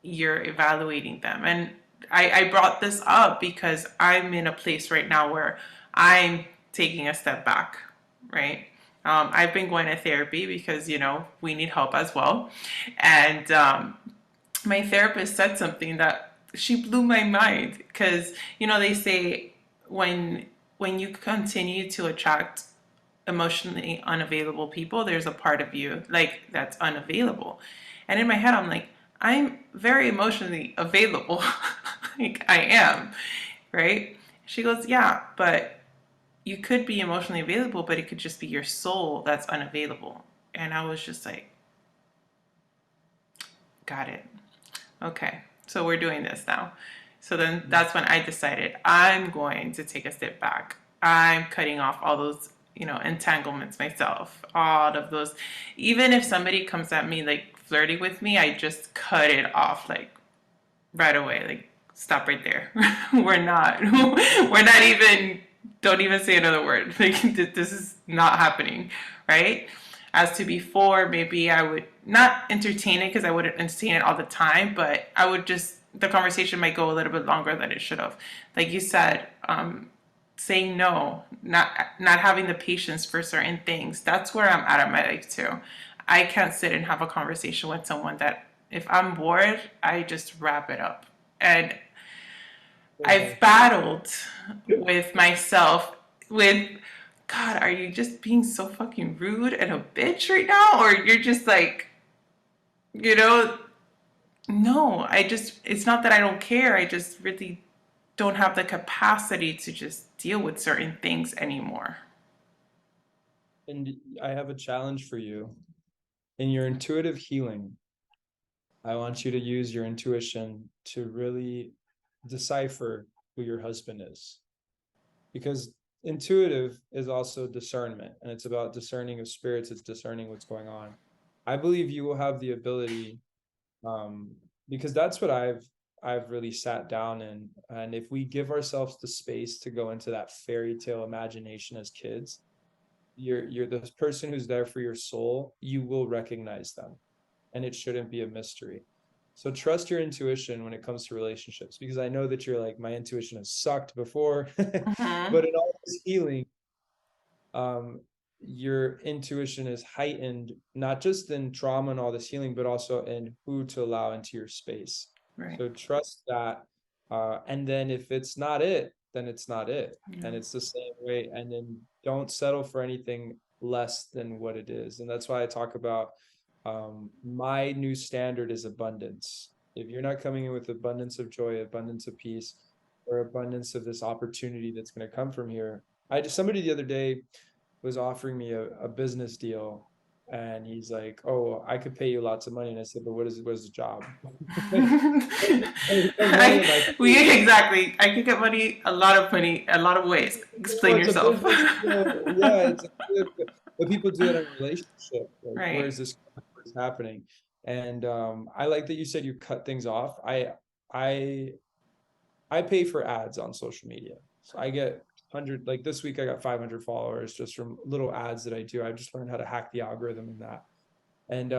you're evaluating them. And I brought this up because I'm in a place right now where I'm taking a step back, right? I've been going to therapy because, we need help as well. And my therapist said something that she blew my mind because, they say when when you continue to attract emotionally unavailable people, there's a part of you like that's unavailable. And in my head, I'm like, I'm very emotionally available. Like I am, right? She goes, yeah, but you could be emotionally available, but it could just be your soul that's unavailable. And I was just like, got it. Okay, so we're doing this now. So then that's when I decided I'm going to take a step back. I'm cutting off all those, entanglements myself, all of those. Even if somebody comes at me like flirting with me, I just cut it off like right away. Like, stop right there. We're not even, don't even say another word. Like, this is not happening, right? As to before, maybe I would not entertain it because I wouldn't entertain it all the time, but I would just, the conversation might go a little bit longer than it should have. Like you said, saying no, not having the patience for certain things. That's where I'm at in my life too. I can't sit and have a conversation with someone that if I'm bored, I just wrap it up. And I've battled with myself with, God, are you just being so fucking rude and a bitch right now? Or you're just like, you know, no, it's not that I don't care. I just really don't have the capacity to just deal with certain things anymore. And I have a challenge for you. In your intuitive healing, I want you to use your intuition to really decipher who your husband is. Because intuitive is also discernment, and it's about discerning of spirits, it's discerning what's going on. I believe you will have the ability, because that's what I've really sat down in. And if we give ourselves the space to go into that fairy tale imagination as kids, you're the person who's there for your soul, you will recognize them, and it shouldn't be a mystery. So trust your intuition when it comes to relationships, because I know that you're like, my intuition has sucked before. Mm-hmm. But in all this healing, um, your intuition is heightened, not just in trauma and all this healing, but also in who to allow into your space. Right. So trust that. And then if it's not it, then it's not it. Yeah. And it's the same way. And then don't settle for anything less than what it is. And that's why I talk about, my new standard is abundance. If you're not coming in with abundance of joy, abundance of peace, or abundance of this opportunity that's going to come from here. Somebody the other day was offering me a business deal, and he's like, "Oh, I could pay you lots of money." And I said, "But what is the job?" Money in my Exactly. I could get money, a lot of money, a lot of ways. Oh, Explain it's a yourself. business deal. Yeah, but people do it in a relationship. Like, where Right. is this happening? And I like that you said you cut things off. I I pay for ads on social media. So I get 100, like this week I got 500 followers just from little ads that I do. I just learned how to hack the algorithm in that. And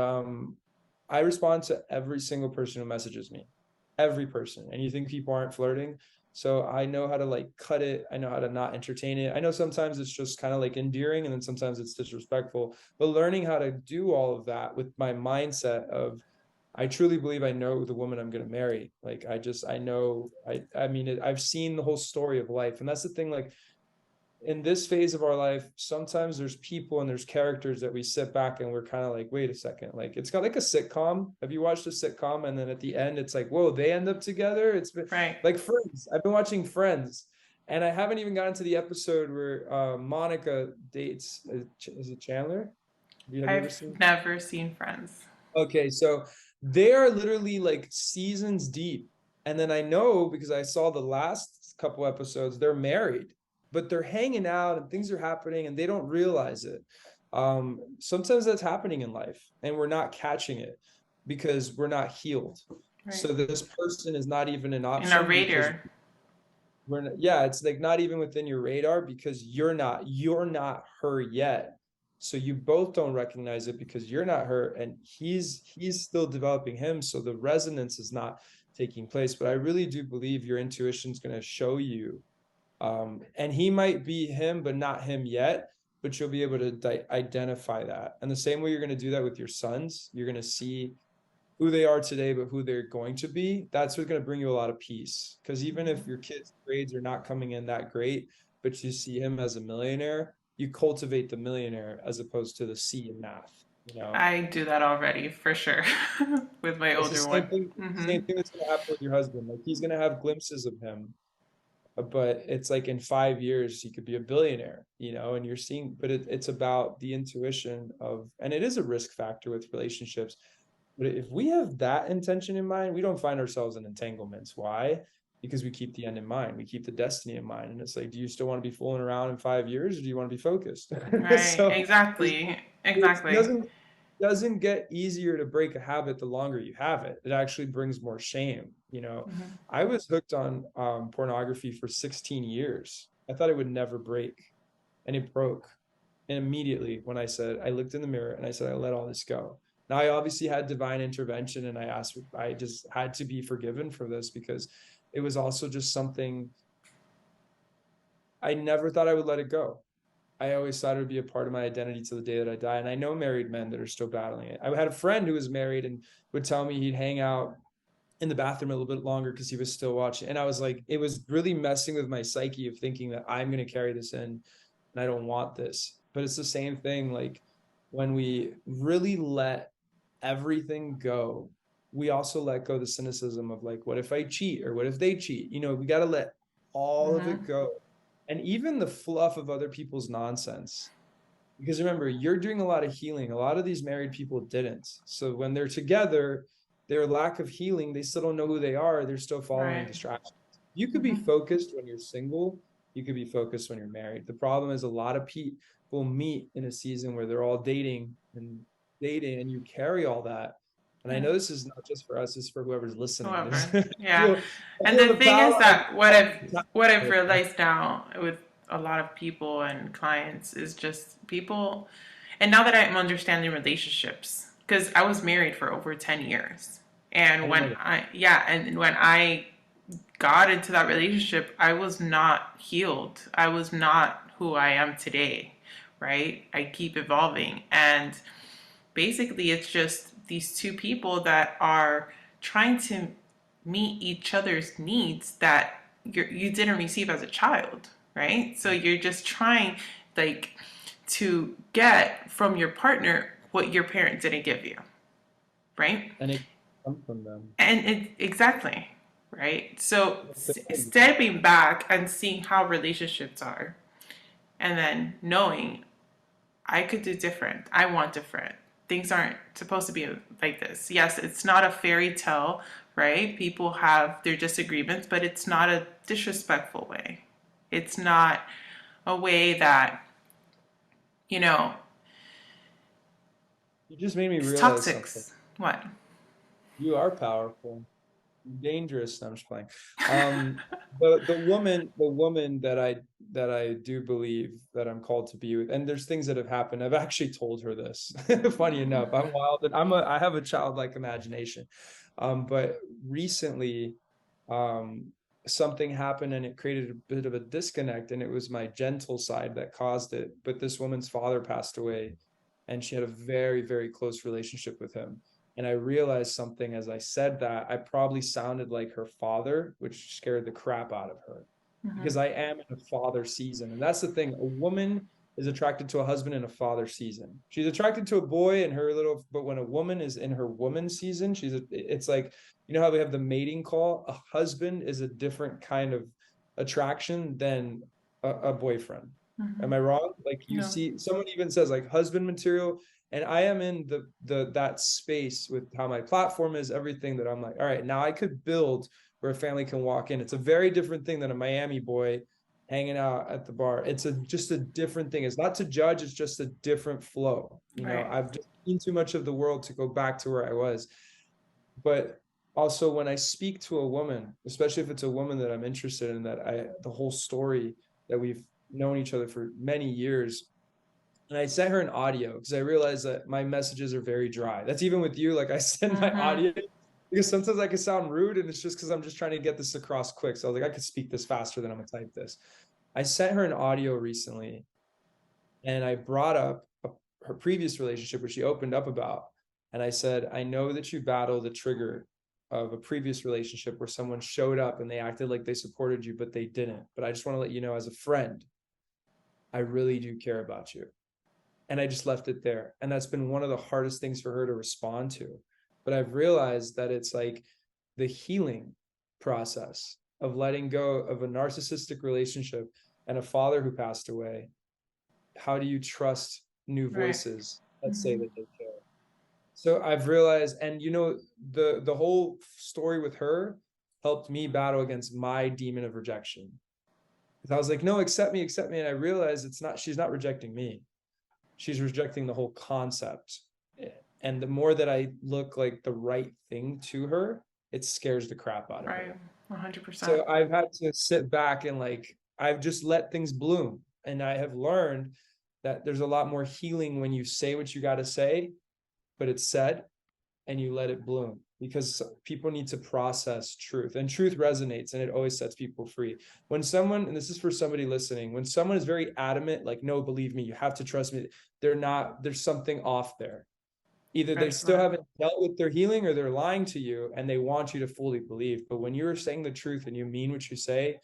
I respond to every single person who messages me, every person. And you think people aren't flirting? So I know how to like cut it. I know how to not entertain it. I know sometimes it's just kind of like endearing, and then sometimes it's disrespectful. But learning how to do all of that with my mindset of, I truly believe I know the woman I'm going to marry. Like, I know, I mean, I've seen the whole story of life. And that's the thing, like, in this phase of our life, sometimes there's people and there's characters that we sit back and we're kind of like, wait a second, like it's got like a sitcom. Have you watched a sitcom? And then at the end, it's like, whoa, they end up together. It's been Right. like Friends. I've been watching Friends, and I haven't even gotten to the episode where Monica dates, is it Chandler? Have you ever I've seen? never seen Friends. Okay, so they are literally like seasons deep. And then I know because I saw the last couple episodes, they're married, but they're hanging out and things are happening and they don't realize it. Sometimes that's happening in life and we're not catching it because we're not healed. Right. So this person is not even an In our option because radar. we're not, yeah, it's like not even within your radar because you're not her yet. So you both don't recognize it because you're not her and he's still developing him. So the resonance is not taking place. But I really do believe your intuition is going to show you. And he might be him, but not him yet. But you'll be able to identify that. And the same way you're going to do that with your sons, you're going to see who they are today, but who they're going to be, that's what's going to bring you a lot of peace. Because even if your kid's grades are not coming in that great, but you see him as a millionaire, you cultivate the millionaire as opposed to the C in math, you know? I do that already for sure with my It's the older one. same thing that's going to happen with your husband. Like he's going to have glimpses of him, but it's like in 5 years he could be a billionaire, you know, and you're seeing, but it's about the intuition of, and it is a risk factor with relationships. But if we have that intention in mind, we don't find ourselves in entanglements. Why? Because we keep the end in mind. We keep the destiny in mind. And it's like, do you still want to be fooling around in 5 years or do you want to be focused? Right. So Exactly. it Exactly. doesn't get easier to break a habit the longer you have it. It actually brings more shame. You know, Hmm. I was hooked on pornography for 16 years. I thought it would never break, and it broke. And immediately when I looked in the mirror and I said, I let all this go. Now I obviously had divine intervention and I just had to be forgiven for this because it was also just something I never thought I would let it go. I always thought it would be a part of my identity to the day that I die. And I know married men that are still battling it. I had a friend who was married and would tell me he'd hang out in the bathroom a little bit longer because he was still watching. And I was like, it was really messing with my psyche of thinking that I'm going to carry this in and I don't want this. But it's the same thing. Like when we really let everything go, we also let go the cynicism of like, what if I cheat or what if they cheat? You know, we got to let all of it Hmm. go. And even the fluff of other people's nonsense. Because remember, you're doing a lot of healing. A lot of these married people didn't. So when they're together, their lack of healing, they still don't know who they are. They're still following Right. distractions. You could be Hmm. focused when you're single. You could be focused when you're married. The problem is a lot of people meet in a season where they're all dating, and you carry all that. And I Yeah. know this is not just for us, it's for whoever's listening. There's However, yeah. feel, I And feel the the thing is power of that what I've right now. realized now with a lot of people and clients is just people, and now that I'm understanding relationships, because I was married for over 10 years. I And didn't when know that. I got into that relationship, I was not healed. I was not who I am today, right? I keep evolving. And basically, it's just these two people that are trying to meet each other's needs that you didn't receive as a child, right? So you're just trying, like, to get from your partner what your parent didn't give you, right? And it comes from them. And it exactly, right? So stepping back and seeing how relationships are, and then knowing I could do different. I want different. Things aren't supposed to be like this. Yes, it's not a fairy tale, right? People have their disagreements, but it's not a disrespectful way. It's not a way that, you know, You just made me it's realize toxic. something. What? You are powerful, dangerous. No, I'm just playing. Um, the woman that I do believe that I'm called to be with, and there's things that have happened. I've actually told her this. Funny enough, I'm wild and I have a childlike imagination. But recently, um, something happened and it created a bit of a disconnect, and it was my gentle side that caused it. But this woman's father passed away, and she had a very, very close relationship with him. And I realized something as I said that I probably sounded like her father, which scared the crap out of her. because I am in a father season. And that's the thing. A woman is attracted to a husband in a father season. She's attracted to a boy in her little, but when a woman is in her woman season, it's like, you know how we have the mating call? A husband is a different kind of attraction than a boyfriend. Am I wrong? Like you No. see, someone even says like husband material, and I am in that space with how my platform is, everything that I'm like, all right, now I could build where a family can walk in. It's a very different thing than a Miami boy hanging out at the bar. It's just a different thing. It's not to judge, it's just a different flow. You know, Right. I've just seen too much of the world to go back to where I was. But also when I speak to a woman, especially if it's a woman that I'm interested in, the whole story that we've known each other for many years, and I sent her an audio because I realized that my messages are very dry. That's even with you. Like I send my audio because sometimes I can sound rude, and it's just because I'm just trying to get this across quick. So I was like, I could speak this faster than I'm gonna type this. I sent her an audio recently, and I brought up her previous relationship, which she opened up about. And I said, I know that you battle the trigger of a previous relationship where someone showed up and they acted like they supported you, but they didn't. But I just want to let you know, as a friend, I really do care about you. And I just left it there. And that's been one of the hardest things for her to respond to. But I've realized that it's like the healing process of letting go of a narcissistic relationship and a father who passed away. How do you trust new Right. voices that say that they care? So I've realized, and you know, the whole story with her helped me battle against my demon of rejection. Because I was like, no, accept me, accept me. And I realized she's not rejecting me. She's rejecting the whole concept. And the more that I look like the right thing to her, it scares the crap out of Right. her. 100%. So I've had to sit back and like, I've just let things bloom. And I have learned that there's a lot more healing when you say what you got to say, but it's said and you let it bloom, because people need to process truth, and truth resonates and it always sets people free. When someone, and this is for somebody listening, when someone is very adamant, like, no, believe me, you have to trust me, there's something off there. Either they still Excellent. haven't dealt with their healing or they're lying to you and they want you to fully believe. But when you're saying the truth and you mean what you say,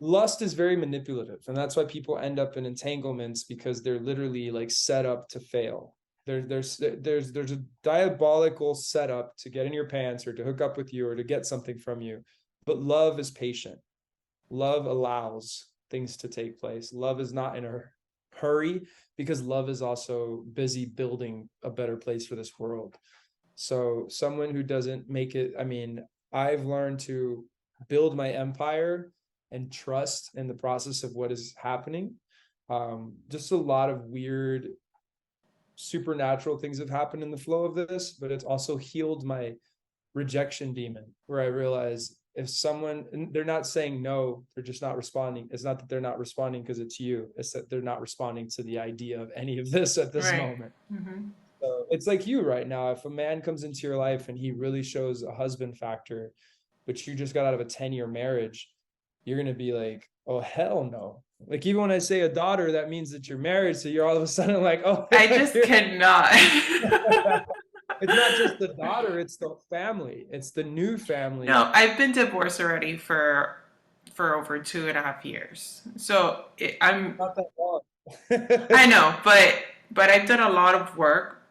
lust is very manipulative, and that's why people end up in entanglements, because they're literally like set up to fail. There's a diabolical setup to get in your pants or to hook up with you or to get something from you. But love is patient. Love allows things to take place. Love is not in a hurry, because love is also busy building a better place for this world. So someone who doesn't make it, I mean, I've learned to build my empire and trust in the process of what is happening. Just a lot of weird supernatural things have happened in the flow of this, but it's also healed my rejection demon, where I realize if someone, and they're not saying no, they're just not responding. It's not that they're not responding because it's you, it's that they're not responding to the idea of any of this at this Right. moment. So it's like you right now. If a man comes into your life and he really shows a husband factor, but you just got out of a 10-year marriage, you're going to be like, oh, hell no. Like, even when I say a daughter, that means that you're married. So you're all of a sudden like, oh, I just cannot. it's not just the daughter, it's the family. It's the new family. No, I've been divorced already for over 2.5 years. So Not that long. I know, but I've done a lot of work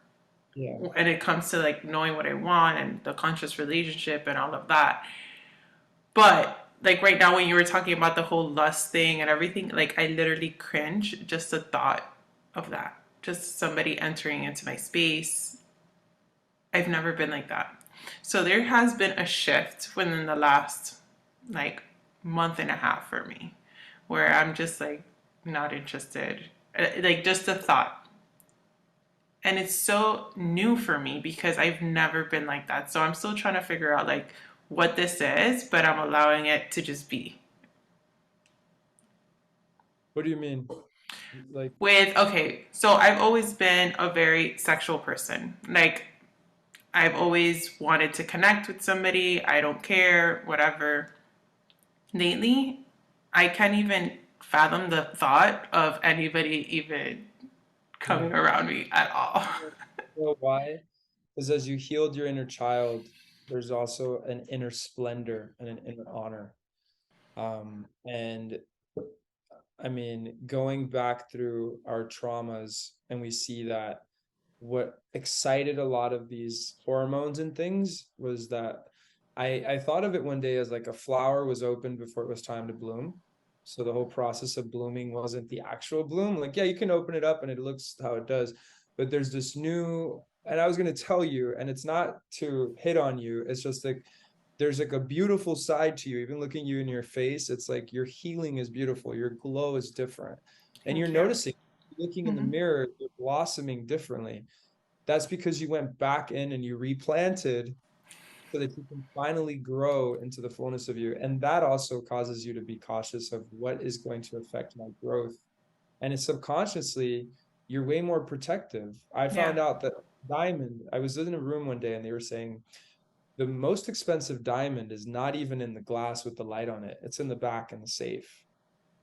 Yeah. when it comes to like knowing what I want and the conscious relationship and all of that. But like right now, when you were talking about the whole lust thing and everything, like I literally cringe just the thought of that. Just somebody entering into my space. I've never been like that. So there has been a shift within the last like month and a half for me where I'm just like not interested. Like just the thought. And it's so new for me because I've never been like that. So I'm still trying to figure out like what this is, but I'm allowing it to just be. What do you mean? Like, Okay, so I've always been a very sexual person. Like I've always wanted to connect with somebody. I don't care, whatever. Lately, I can't even fathom the thought of anybody even coming around me at all. well, why? Because as you healed your inner child, there's also an inner splendor and an inner honor. And I mean, going back through our traumas, and we see that what excited a lot of these hormones and things was that I thought of it one day as like a flower was open before it was time to bloom. So the whole process of blooming wasn't the actual bloom. Like, yeah, you can open it up and it looks how it does, but there's this new, and I was going to tell you, and it's not to hit on you, it's just like there's like a beautiful side to you. Even looking you in your face, it's like your healing is beautiful, your glow is different, and you're Thank you. noticing, looking in the Hmm. mirror, you're blossoming differently. That's because you went back in and you replanted so that you can finally grow into the fullness of you. And that also causes you to be cautious of what is going to affect my growth. And it's subconsciously, you're way more protective. I Yeah. found out that diamond, I was in a room one day and they were saying the most expensive diamond is not even in the glass with the light on it, it's in the back in the safe.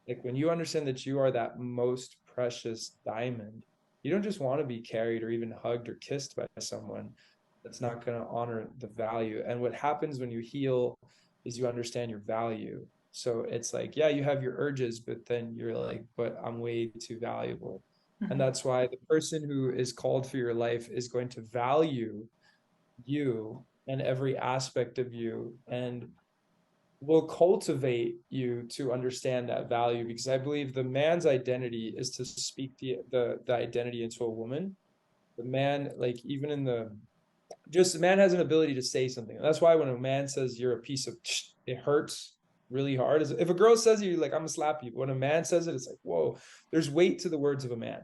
Like when you understand that you are that most precious diamond, you don't just want to be carried or even hugged or kissed by someone that's not going to honor the value. And what happens when you heal is you understand your value. So it's like, yeah, you have your urges, but then you're like, but I'm way too valuable. And Hmm. that's why the person who is called for your life is going to value you and every aspect of you, and will cultivate you to understand that value, because I believe the man's identity is to speak the identity into a woman. The man, like even in the, just the man has an ability to say something. That's why when a man says you're a piece of it hurts really hard. If a girl says you, like, I'm gonna slap you, but when a man says it, it's like, whoa, there's weight to the words of a man.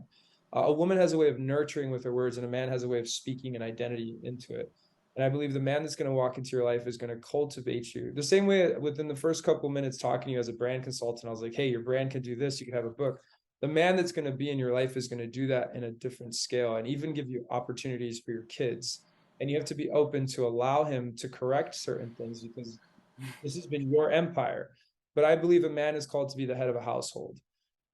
A woman has a way of nurturing with her words, and a man has a way of speaking an identity into it. And I believe the man that's going to walk into your life is going to cultivate you the same way. Within the first couple minutes talking to you as a brand consultant, I was like, hey, your brand can do this, you can have a book. The man that's going to be in your life is going to do that in a different scale, and even give you opportunities for your kids. And you have to be open to allow him to correct certain things, because this has been your empire. But I believe a man is called to be the head of a household.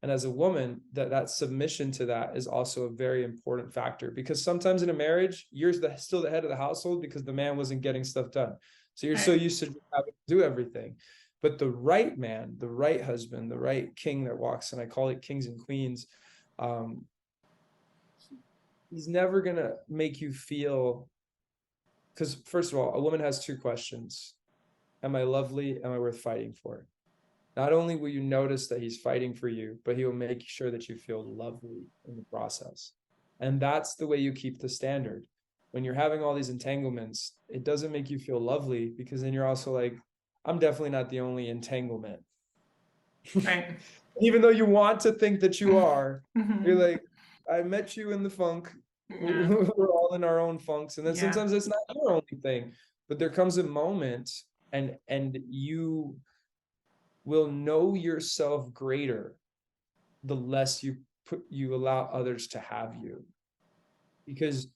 And as a woman, that submission to that is also a very important factor, because sometimes in a marriage, you're still the head of the household because the man wasn't getting stuff done. So you're so Right. used to having to do everything. But the right man, the right husband, the right king that walks, and I call it kings and queens, um, he's never going to make you feel, because first of all, a woman has two questions. Am I lovely? Am I worth fighting for? Not only will you notice that he's fighting for you, but he will make sure that you feel lovely in the process. And that's the way you keep the standard. When you're having all these entanglements, it doesn't make you feel lovely, because then you're also like, I'm definitely not the only entanglement. Right. Even though you want to think that you are, you're Hmm. like, I met you in the funk. Yeah. We're all in our own funks. And then Yeah. sometimes it's not your only thing, but there comes a moment, and you will know yourself greater the less you allow others to have you, because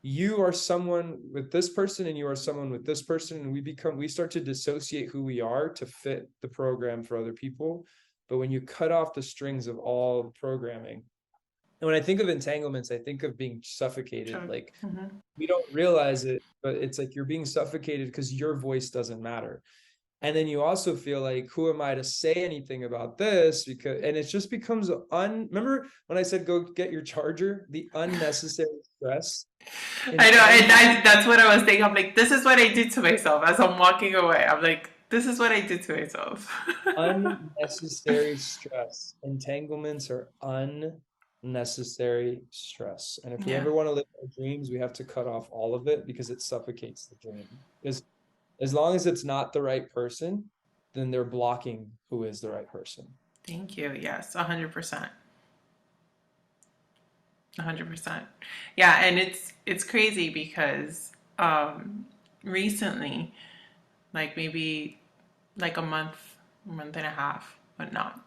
you are someone with this person and you are someone with this person, and we start to dissociate who we are to fit the program for other people. But when you cut off the strings of all programming, and when I think of entanglements, I think of being suffocated. So, Like, mhm. we don't realize it, but it's like you're being suffocated because your voice doesn't matter. And then you also feel like, who am I to say anything about this? Because, and it just becomes remember when I said go get your charger, the unnecessary stress I know, and entanglement. that's what I was thinking. I'm like, this is what I did to myself as I'm walking away. I'm like, this is what I did to myself. Unnecessary stress. Entanglements are unnecessary stress. And if we Yeah. ever want to live our dreams, we have to cut off all of it, because it suffocates the dream. Because as long as it's not the right person, then they're blocking who is the right person. Thank you. Yes, 100%. 100%. Yeah, and it's crazy because recently, like maybe like a month and a half, but not.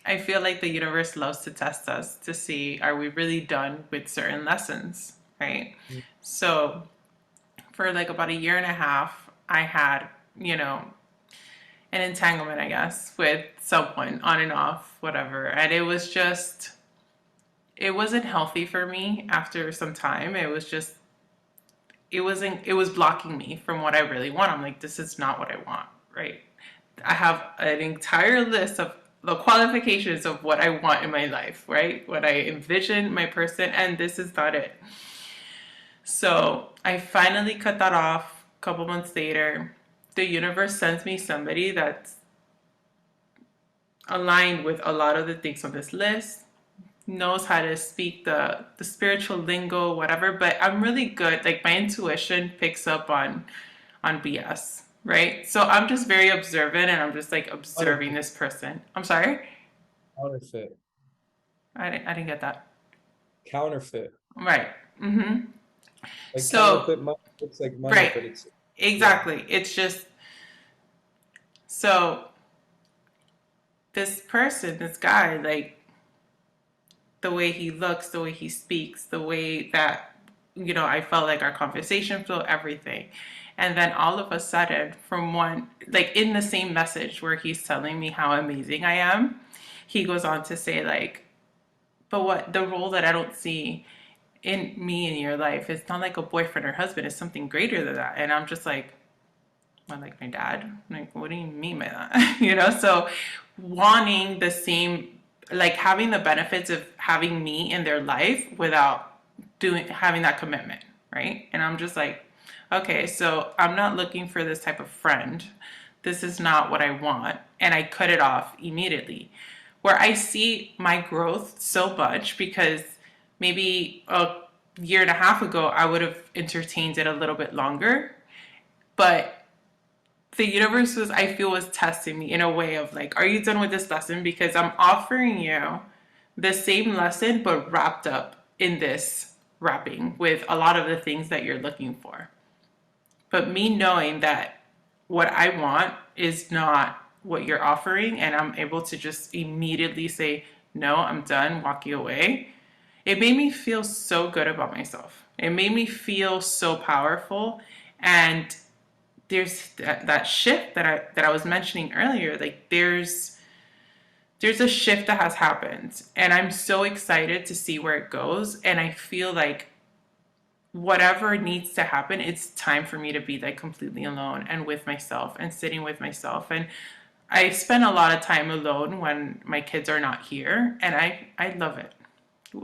I feel like the universe loves to test us to see are we really done with certain lessons, right? So for like about a year and a half, I had, you know, an entanglement, I guess, with someone on and off, whatever. And it was just, it wasn't healthy for me after some time. It was just, it was blocking me from what I really want. I'm like, this is not what I want, right? I have an entire list of the qualifications of what I want in my life, right? What I envision my person, and this is not it. So I finally cut that off a couple months later. The universe sends me somebody that's aligned with a lot of the things on this list, knows how to speak the spiritual lingo, whatever, but I'm really good. Like my intuition picks up on BS, right? So I'm just very observant and I'm just like observing Counterfeit. this person. I'm sorry? Counterfeit. I didn't get that. Counterfeit. Right. Mm-hmm. Like So, counterfeit money looks like money, right. but it's yeah. Exactly. It's just so this person, this guy, like the way he looks, the way he speaks, the way that, I felt like our conversation flowed, everything. And then all of a sudden, from one, like in the same message where he's telling me how amazing I am, he goes on to say, like, but what the role that I don't see in me in your life is not like a boyfriend or husband, it's something greater than that. And I'm just like, well, like my dad? Like, what do you mean by that? So wanting the same, like having the benefits of having me in their life without having that commitment, right? And I'm just like, okay, so I'm not looking for this type of friend. This is not what I want. And I cut it off immediately. Where I see my growth so much because maybe a year and a half ago, I would have entertained it a little bit longer. But the universe I feel, was testing me in a way of like, are you done with this lesson? Because I'm offering you the same lesson, but wrapped up in this wrapping with a lot of the things that you're looking for. But me knowing that what I want is not what you're offering, and I'm able to just immediately say, no, I'm done, walking away. It made me feel so good about myself. It made me feel so powerful. And there's that shift that I was mentioning earlier. Like there's a shift that has happened, and I'm so excited to see where it goes. And I feel like whatever needs to happen, it's time for me to be like completely alone and with myself and sitting with myself. And I spend a lot of time alone when my kids are not here, and I love it.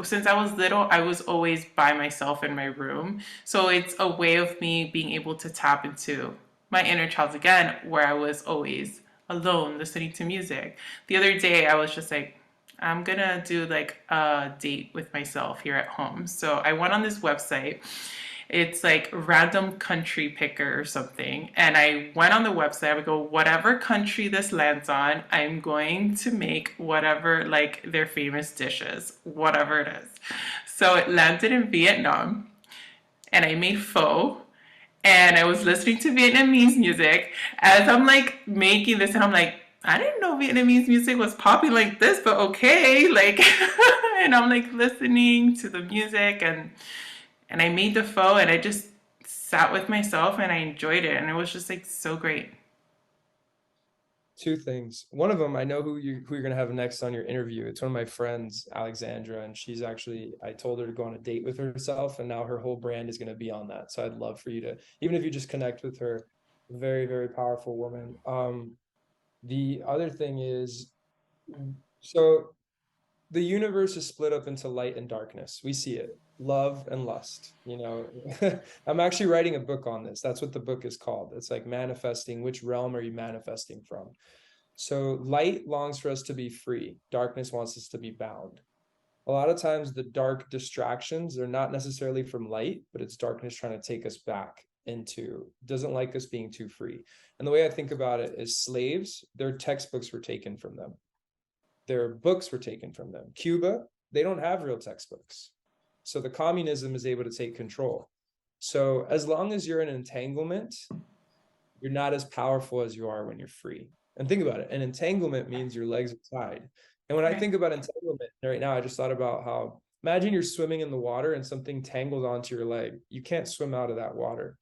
Since I was little, I was always by myself in my room. So it's a way of me being able to tap into my inner child again, where I was always alone listening to music. The other day, I was just like, I'm gonna do like a date with myself here at home. So I went on this website. It's like random country picker or something. And I went on the website. I would go, whatever country this lands on, I'm going to make whatever, like their famous dishes, whatever it is. So it landed in Vietnam, and I made pho. And I was listening to Vietnamese music as I'm like making this, and I'm like, I didn't know Vietnamese music was popping like this, but okay, like, and I'm like listening to the music, and I made the pho, and I just sat with myself and I enjoyed it, and it was just like so great. Two things. One of them, I know who you're gonna have next on your interview. It's one of my friends, Alexandra, and she's actually, I told her to go on a date with herself, and now her whole brand is gonna be on that. So I'd love for you to, even if you just connect with her, very, very powerful woman. The other thing is, so the universe is split up into light and darkness. We see it, love and lust. I'm actually writing a book on this. That's what the book is called. It's like manifesting. Which realm are you manifesting from? So light longs for us to be free. Darkness wants us to be bound. A lot of times the dark distractions are not necessarily from light, but it's darkness trying to take us back into, doesn't like us being too free. And the way I think about it is slaves, their textbooks were taken from them. Their books were taken from them. Cuba, they don't have real textbooks. So the communism is able to take control. So as long as you're in entanglement, you're not as powerful as you are when you're free. And think about it. An entanglement means your legs are tied. And when I Right. think about entanglement right now, I just thought about how, imagine you're swimming in the water and something tangles onto your leg. You can't swim out of that water.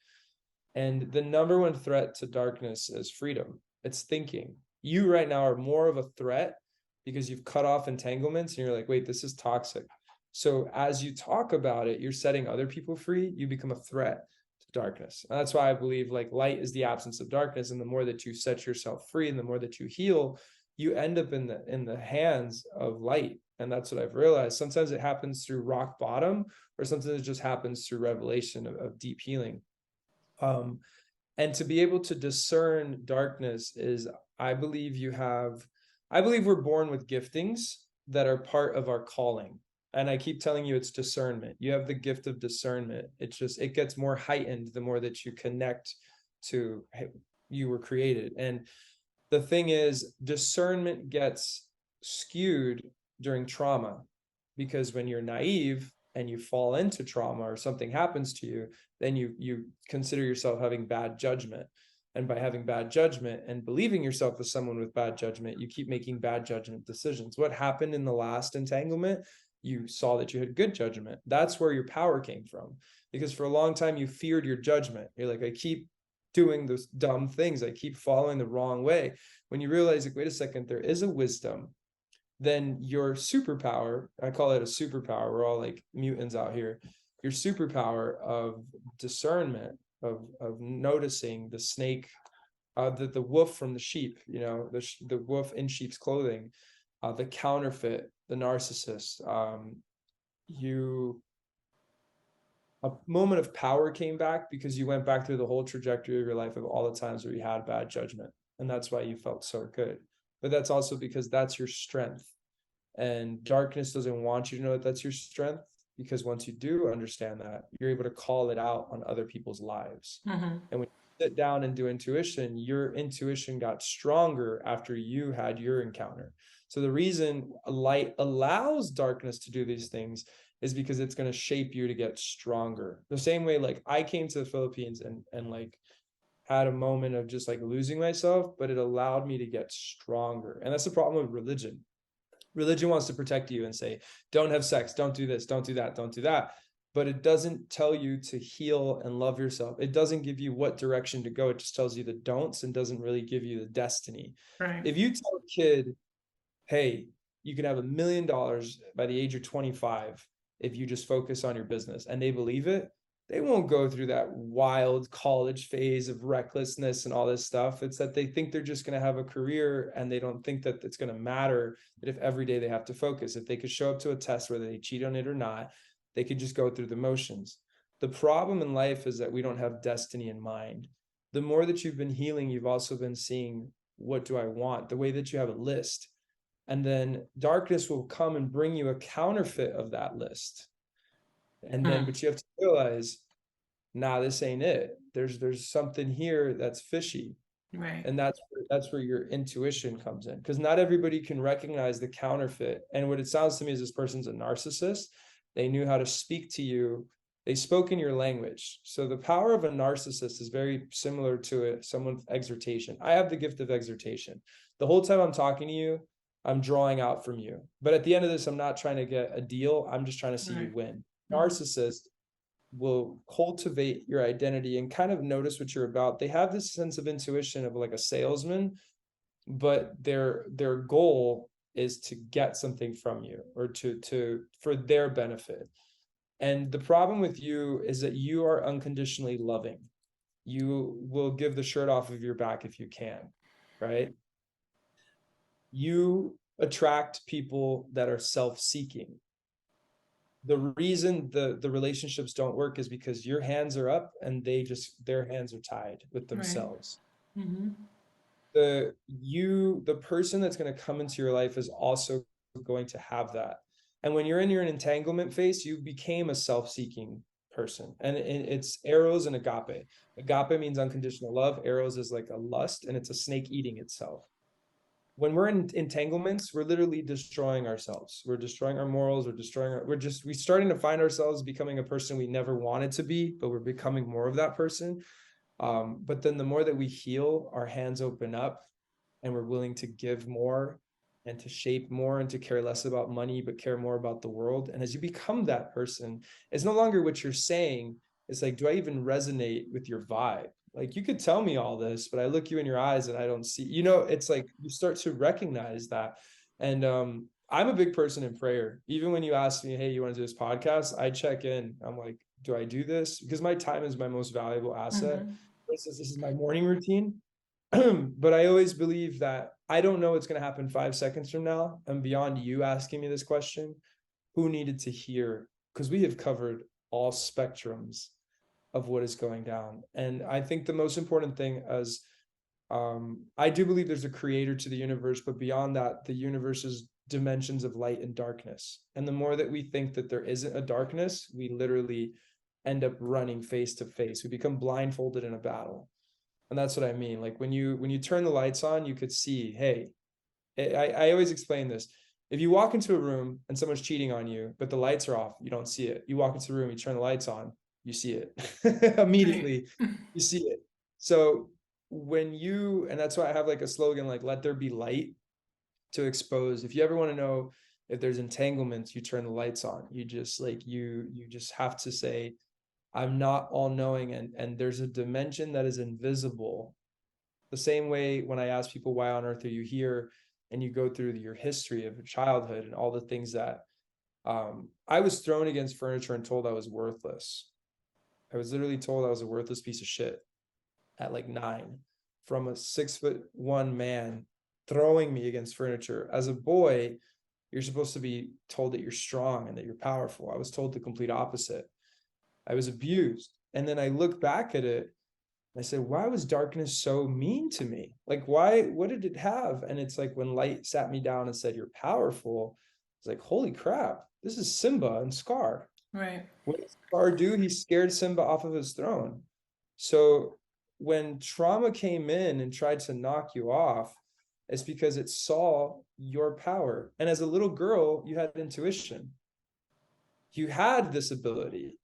And the number one threat to darkness is freedom. It's thinking. You right now are more of a threat because you've cut off entanglements and you're like, wait, this is toxic. So as you talk about it, you're setting other people free. You become a threat darkness. And that's why I believe like light is the absence of darkness. And the more that you set yourself free and the more that you heal, you end up in the hands of light. And that's what I've realized. Sometimes it happens through rock bottom, or sometimes it just happens through revelation of deep healing. And to be able to discern darkness is, I believe we're born with giftings that are part of our calling. And I keep telling you, it's discernment. You have the gift of discernment. It gets more heightened the more that you connect to you were created. And the thing is, discernment gets skewed during trauma, because when you're naive and you fall into trauma or something happens to you, then you consider yourself having bad judgment. And by having bad judgment and believing yourself as someone with bad judgment, you keep making bad judgment decisions. What happened in the last entanglement? You saw that you had good judgment. That's where your power came from. Because for a long time, you feared your judgment. You're like, I keep doing those dumb things. I keep following the wrong way. When you realize, like, wait a second, there is a wisdom, then your superpower, I call it a superpower. We're all like mutants out here. Your superpower of discernment, of noticing the snake, the wolf from the sheep, the wolf in sheep's clothing, the counterfeit, the narcissist. A moment of power came back because you went back through the whole trajectory of your life of all the times where you had bad judgment. And that's why you felt so good. But that's also because that's your strength. And darkness doesn't want you to know that that's your strength, because once you do understand that, you're able to call it out on other people's lives. And when you sit down and do intuition, your intuition got stronger after you had your encounter. So the reason light allows darkness to do these things is because it's going to shape you to get stronger. The same way, like, I came to the Philippines and like had a moment of just like losing myself, but it allowed me to get stronger. And that's the problem with religion. Religion wants to protect you and say, don't have sex, don't do this, don't do that, don't do that. But it doesn't tell you to heal and love yourself. It doesn't give you what direction to go. It just tells you the don'ts and doesn't really give you the destiny. Right. If you tell a kid, hey, you can have $1 million by the age of 25 if you just focus on your business, and they believe it, they won't go through that wild college phase of recklessness and all this stuff. It's that they think they're just going to have a career, and they don't think that it's going to matter that if every day they have to focus. If they could show up to a test whether they cheat on it or not, they could just go through the motions. The problem in life is that we don't have destiny in mind. The more that you've been healing, you've also been seeing, what do I want? The way that you have a list. And then darkness will come and bring you a counterfeit of that list. And then, but you have to realize, nah, this ain't it. There's something here that's fishy. Right. And that's where your intuition comes in, because not everybody can recognize the counterfeit. And what it sounds to me is this person's a narcissist. They knew how to speak to you. They spoke in your language. So the power of a narcissist is very similar to someone with exhortation. I have the gift of exhortation. The whole time I'm talking to you, I'm drawing out from you. But at the end of this, I'm not trying to get a deal. I'm just trying to see you win. Narcissist will cultivate your identity and kind of notice what you're about. They have this sense of intuition of like a salesman, but their goal is to get something from you, or to for their benefit. And the problem with you is that you are unconditionally loving. You will give the shirt off of your back if you can, right? You attract people that are self-seeking. The reason the relationships don't work is because your hands are up and their hands are tied with themselves. Right. Mm-hmm. The person that's going to come into your life is also going to have that. And when you're in your entanglement phase, you became a self-seeking person. And it's eros and agape. Agape means unconditional love. Eros is like a lust, and it's a snake eating itself. When we're in entanglements, we're literally destroying ourselves. We're destroying our morals. We're starting to find ourselves becoming a person we never wanted to be, but we're becoming more of that person. But then the more that we heal, our hands open up and we're willing to give more and to shape more and to care less about money, but care more about the world. And as you become that person, it's no longer what you're saying. It's like, do I even resonate with your vibe? Like, you could tell me all this, but I look you in your eyes and I don't see, it's like you start to recognize that. And I'm a big person in prayer. Even when you ask me, hey, you want to do this podcast? I check in. I'm like, do I do this? Because my time is my most valuable asset. Mm-hmm. For instance, this is my morning routine. But I always believe that I don't know what's going to happen 5 seconds from now. And beyond you asking me this question, who needed to hear? Because we have covered all spectrums of what is going down. And I think the most important thing is I do believe there's a creator to the universe, but beyond that, the universe is dimensions of light and darkness. And the more that we think that there isn't a darkness, we literally end up running face to face. We become blindfolded in a battle. And that's what I mean. Like when you turn the lights on, you could see, hey, I always explain this. If you walk into a room and someone's cheating on you, but the lights are off, you don't see it. You walk into the room, you turn the lights on, you see it. Right. Immediately, you see it. So and that's why I have like a slogan like let there be light to expose. If you ever want to know if there's entanglements, you turn the lights on. You just like you just have to say, I'm not all knowing, and there's a dimension that is invisible. The same way when I ask people why on earth are you here, and you go through your history of childhood and all the things that I was thrown against furniture and told I was worthless. I was literally told I was a worthless piece of shit at like 9 from a 6'1" man throwing me against furniture. As a boy, you're supposed to be told that you're strong and that you're powerful. I was told the complete opposite. I was abused. And then I look back at it and I said, why was darkness so mean to me? Like, why, what did it have? And it's like when light sat me down and said, you're powerful, it's like, holy crap, this is Simba and Scar. Right. What did Scar do? He scared Simba off of his throne. So when trauma came in and tried to knock you off, it's because it saw your power. And as a little girl, you had intuition. You had this ability,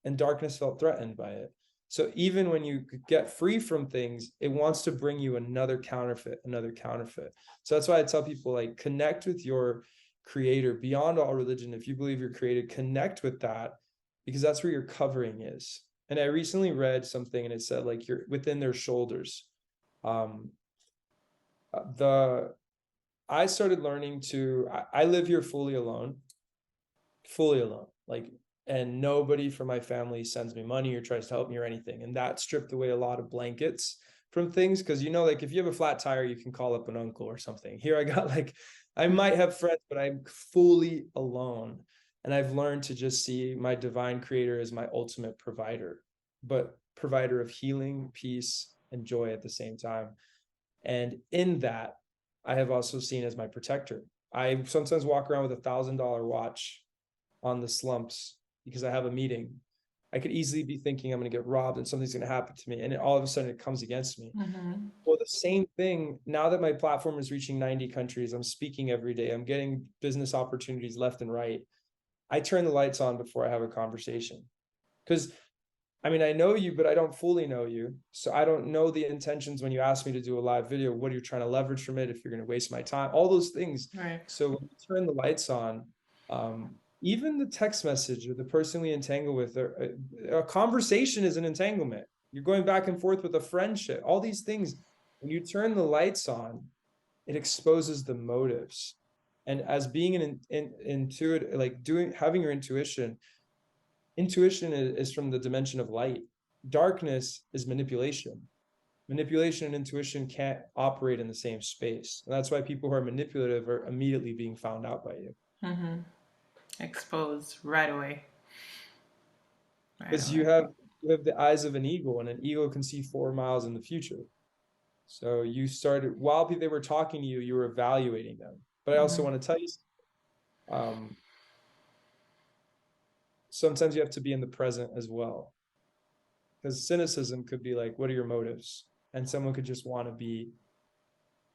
and darkness felt threatened by it. So even when you get free from things, it wants to bring you another counterfeit, another counterfeit. So that's why I tell people, like, connect with your creator beyond all religion. If you believe you're created, connect with that, because that's where your covering is. And I recently read something and it said, like, you're within their shoulders. Um, the I started learning I live here fully alone. Like, and nobody from my family sends me money or tries to help me or anything. And that stripped away a lot of blankets from things. Cause like if you have a flat tire, you can call up an uncle or something. Here I got like, I might have friends, but I'm fully alone. And I've learned to just see my divine creator as my ultimate provider, but provider of healing, peace, and joy at the same time. And in that, I have also seen as my protector. I sometimes walk around with $1,000 watch on the slumps because I have a meeting. I could easily be thinking I'm going to get robbed and something's going to happen to me. And all of a sudden it comes against me. Mm-hmm. Well, the same thing, now that my platform is reaching 90 countries, I'm speaking every day, I'm getting business opportunities left and right. I turn the lights on before I have a conversation. Because I mean, I know you, but I don't fully know you. So I don't know the intentions when you ask me to do a live video, what are you trying to leverage from it? If you're going to waste my time, all those things. Right. So when you turn the lights on, even the text message or the person we entangle with, a conversation is an entanglement. You're going back and forth with a friendship, all these things. When you turn the lights on, it exposes the motives. And as being an intuitive, like having your intuition is from the dimension of light. Darkness is manipulation. Manipulation and intuition can't operate in the same space. And that's why people who are manipulative are immediately being found out by you. Mm-hmm. Exposed right away. Right Because away. you have the eyes of an eagle, and an eagle can see 4 miles in the future. So you started, while they were talking to you, you were evaluating them. But I also Mm-hmm. want to tell you, sometimes you have to be in the present as well. Because cynicism could be like, what are your motives? And someone could just want to be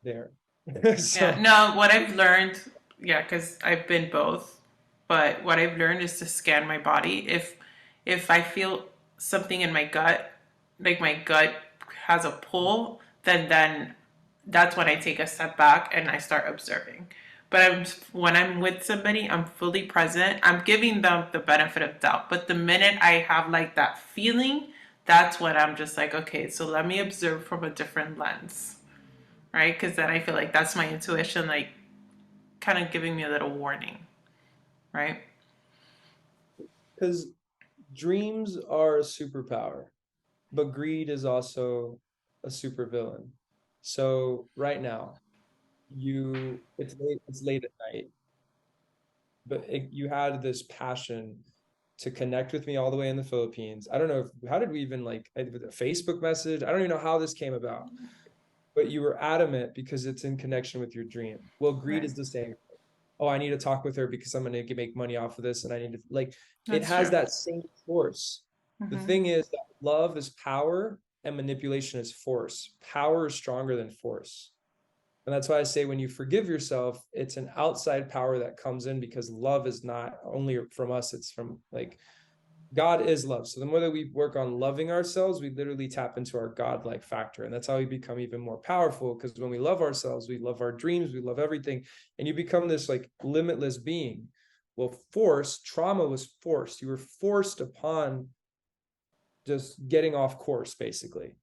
there. Yeah. So No, what I've learned, yeah, because I've been both, but what I've learned is to scan my body. If I feel something in my gut, like my gut has a pull, then that's when I take a step back and I start observing. But when I'm with somebody, I'm fully present. I'm giving them the benefit of doubt. But the minute I have like that feeling, that's when I'm just like, okay, so let me observe from a different lens, right? Because then I feel like that's my intuition, like kind of giving me a little warning, right? because Dreams are a superpower, but greed is also a supervillain. So right now, it's late at night, but you had this passion to connect with me all the way in the Philippines. I don't know how did we even like a Facebook message? I don't even know how this came about, but you were adamant because it's in connection with your dream. Well, greed Right. is the same. Oh, I need to talk with her because I'm going to make money off of this, and I need to like it That's has true. that same force. The Mm-hmm. thing is that love is power and manipulation is force. Power is stronger than force. And that's why I say when you forgive yourself, it's an outside power that comes in because love is not only from us, it's from like God is love. So the more that we work on loving ourselves, we literally tap into our God-like factor. And that's how we become even more powerful. Because when we love ourselves, we love our dreams, we love everything. And you become this like limitless being. Well, trauma was forced. You were forced upon just getting off course, basically.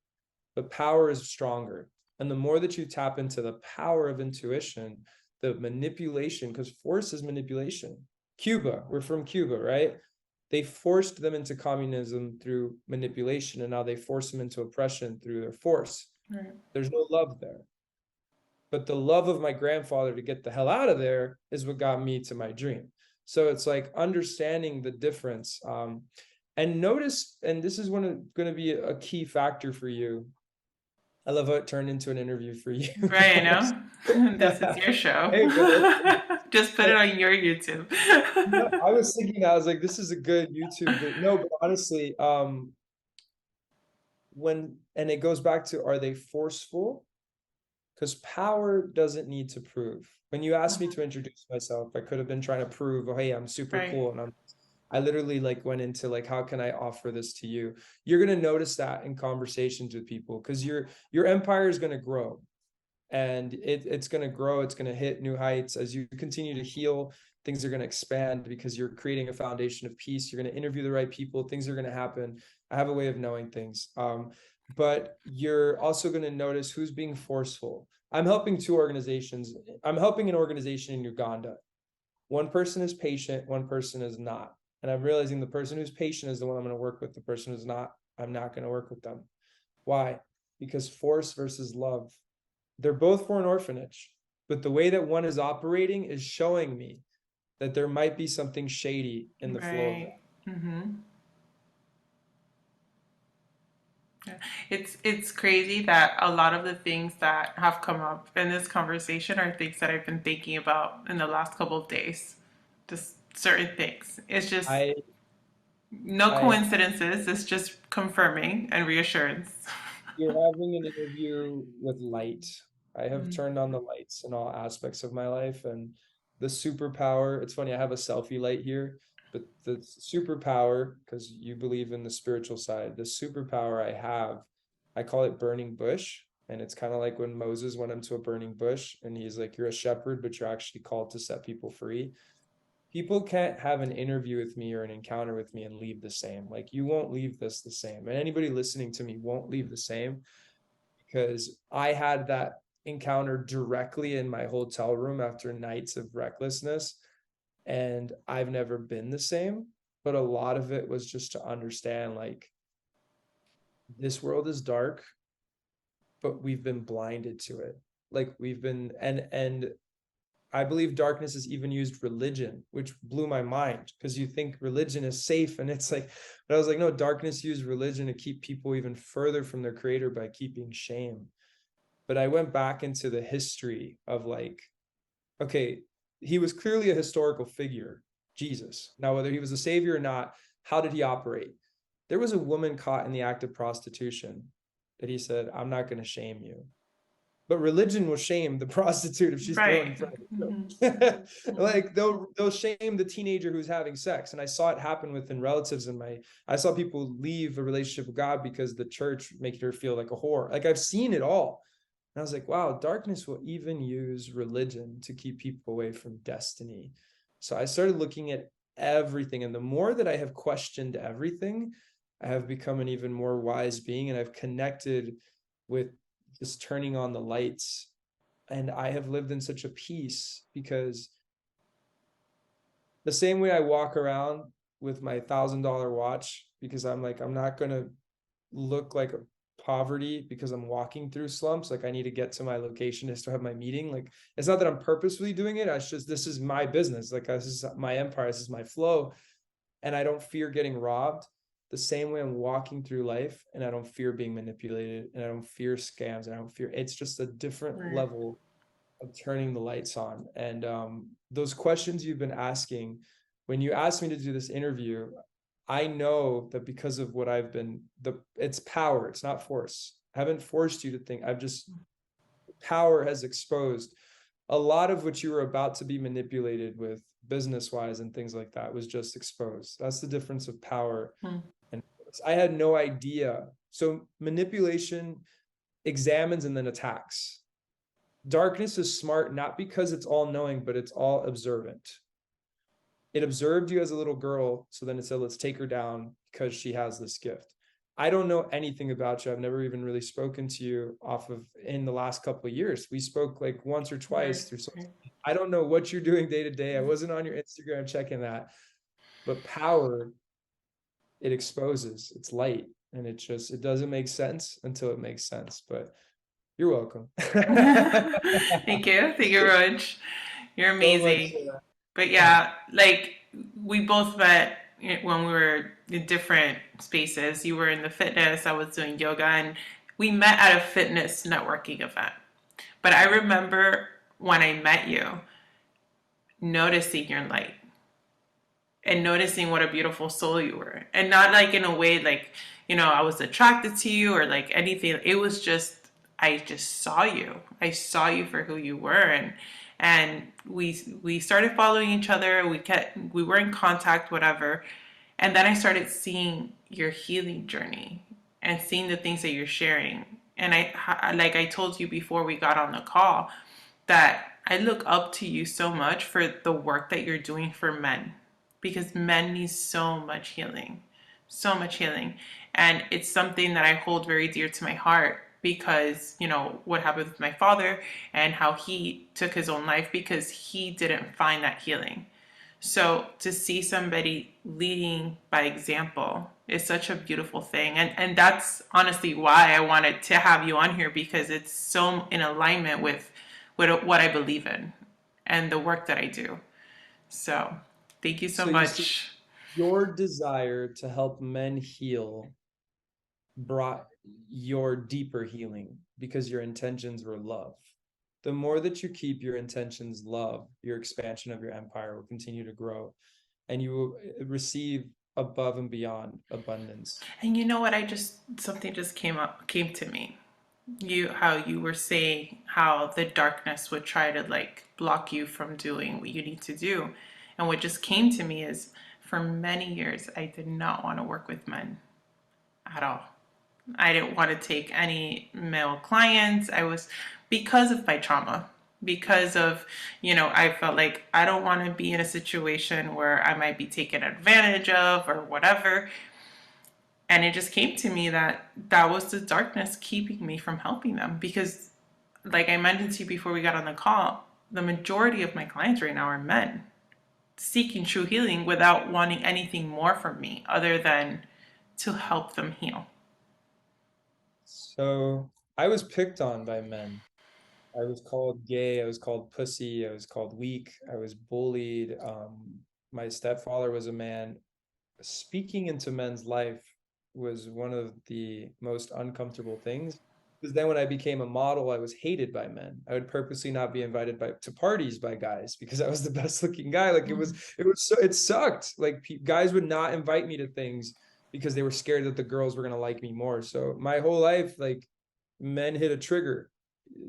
But power is stronger. And the more that you tap into the power of intuition, the manipulation, because force is manipulation. Cuba, we're from Cuba, right? They forced them into communism through manipulation, and now they force them into oppression through their force. Right. There's no love there. But the love of my grandfather to get the hell out of there is what got me to my dream. So it's like understanding the difference. And notice, and this is going to be a key factor for you. I love how it turned into an interview for you. Right, I know. This is your show. Hey, Just put it on your YouTube. no, I was thinking, I was like, this is a good YouTube video. No, but honestly, and it goes back to, are they forceful? Because power doesn't need to prove. When you asked me to introduce myself, I could have been trying to prove, oh, hey, I'm super Right. cool. And I literally like went into like, how can I offer this to you? You're going to notice that in conversations with people because your empire is going to grow. And it's going to grow, it's going to hit new heights as you continue to heal. Things are going to expand because you're creating a foundation of peace. You're going to interview the right people, things are going to happen. I have a way of knowing things, but you're also going to notice who's being forceful. I'm helping two organizations. I'm helping an organization in Uganda. One person is patient, one person is not, and I'm realizing the person who's patient is the one I'm going to work with. The person who's not, I'm not going to work with them. Why? Because force versus love, they're both for an orphanage, but the way that one is operating is showing me that there might be something shady in the flow of Right. that. Mm-hmm. Yeah. It's crazy that a lot of the things that have come up in this conversation are things that I've been thinking about in the last couple of days. Just certain things. It's just I no I coincidences. It's just confirming and reassurance. You're having an interview with light. I have turned on the lights in all aspects of my life, and the superpower. It's funny, I have a selfie light here, but the superpower, because you believe in the spiritual side, the superpower I have, I call it burning bush. And it's kind of like when Moses went into a burning bush and he's like, you're a shepherd, but you're actually called to set people free. People can't have an interview with me or an encounter with me and leave the same. Like, you won't leave this the same. And anybody listening to me won't leave the same because I had that encounter directly in my hotel room after nights of recklessness. And I've never been the same. But a lot of it was just to understand like, this world is dark, but we've been blinded to it. Like, we've been, and I believe darkness has even used religion, which blew my mind because you think religion is safe. And it's like, but I was like, no, darkness used religion to keep people even further from their creator by keeping shame. But I went back into the history of like, okay, he was clearly a historical figure, Jesus. Now, whether he was a savior or not, how did he operate? There was a woman caught in the act of prostitution that he said, I'm not going to shame you. But religion will shame the prostitute if she's thrown in Right. front Mm-hmm. of it. Mm-hmm. Like they'll shame the teenager who's having sex. And I saw it happen within relatives in I saw people leave a relationship with God because the church made her feel like a whore. Like, I've seen it all. And I was like, wow, darkness will even use religion to keep people away from destiny. So I started looking at everything. And the more that I have questioned everything, I have become an even more wise being, and I've connected with just turning on the lights. And I have lived in such a peace because the same way I walk around with my $1,000 watch because I'm like, I'm not going to look like a poverty because I'm walking through slumps. Like I need to get to my location to still have my meeting. Like it's not that I'm purposefully doing it. It's just, this is my business. Like this is my empire. This is my flow. And I don't fear getting robbed the same way I'm walking through life, and I don't fear being manipulated, and I don't fear scams, and I don't fear, it's just a different level of turning the lights on. And those questions you've been asking, when you asked me to do this interview, I know that because of what I've been, it's power, it's not force. I haven't forced you to think. I've just, power has exposed a lot of what you were about to be manipulated with business wise and things like that was just exposed. That's the difference of power. And I had no idea. So manipulation examines and then attacks. Darkness is smart, not because it's all knowing, but it's all observant. It observed you as a little girl. So then it said, let's take her down because she has this gift. I don't know anything about you. I've never even really spoken to you off of in the last couple of years. We spoke like once or twice through social. I don't know what you're doing day to day. I wasn't on your Instagram checking that, but power, it exposes, it's light, and it doesn't make sense until it makes sense. But you're welcome. Thank you very much. You're amazing. So much, but yeah, like we both met when we were in different spaces. You were in the fitness, I was doing yoga, and we met at a fitness networking event. But I remember when I met you, noticing your light and noticing what a beautiful soul you were. And not like in a way like, I was attracted to you or like anything. It was just, I just saw you. I saw you for who you were. And we started following each other. We were in contact, whatever. And then I started seeing your healing journey and seeing the things that you're sharing. And like I told you before we got on the call, that I look up to you so much for the work that you're doing for men, because men need so much healing, so much healing. And it's something that I hold very dear to my heart because, what happened with my father and how he took his own life because he didn't find that healing. So to see somebody leading by example is such a beautiful thing. And that's honestly why I wanted to have you on here, because it's so in alignment with what I believe in and the work that I do. So thank you so much. Your desire to help men heal brought your deeper healing because your intentions were love. The more that you keep your intentions love, your expansion of your empire will continue to grow, and you will receive above and beyond abundance. And you know what? Something just came to me. How you were saying how the darkness would try to like block you from doing what you need to do. And what just came to me is, for many years, I did not want to work with men at all. I didn't want to take any male clients. Because of my trauma, because of, I felt like I don't want to be in a situation where I might be taken advantage of or whatever. And it just came to me that was the darkness keeping me from helping them. Because, like I mentioned to you before we got on the call, the majority of my clients right now are men seeking true healing without wanting anything more from me other than to help them heal. So I was picked on by men. I was called gay. I was called pussy. I was called weak. I was bullied. My stepfather was a man. Speaking into men's life was one of the most uncomfortable things, because then when I became a model, I was hated by men. I would purposely not be invited to parties by guys because I was the best looking guy. Like it sucked. Like guys would not invite me to things because they were scared that the girls were going to like me more. So my whole life, like, men hit a trigger.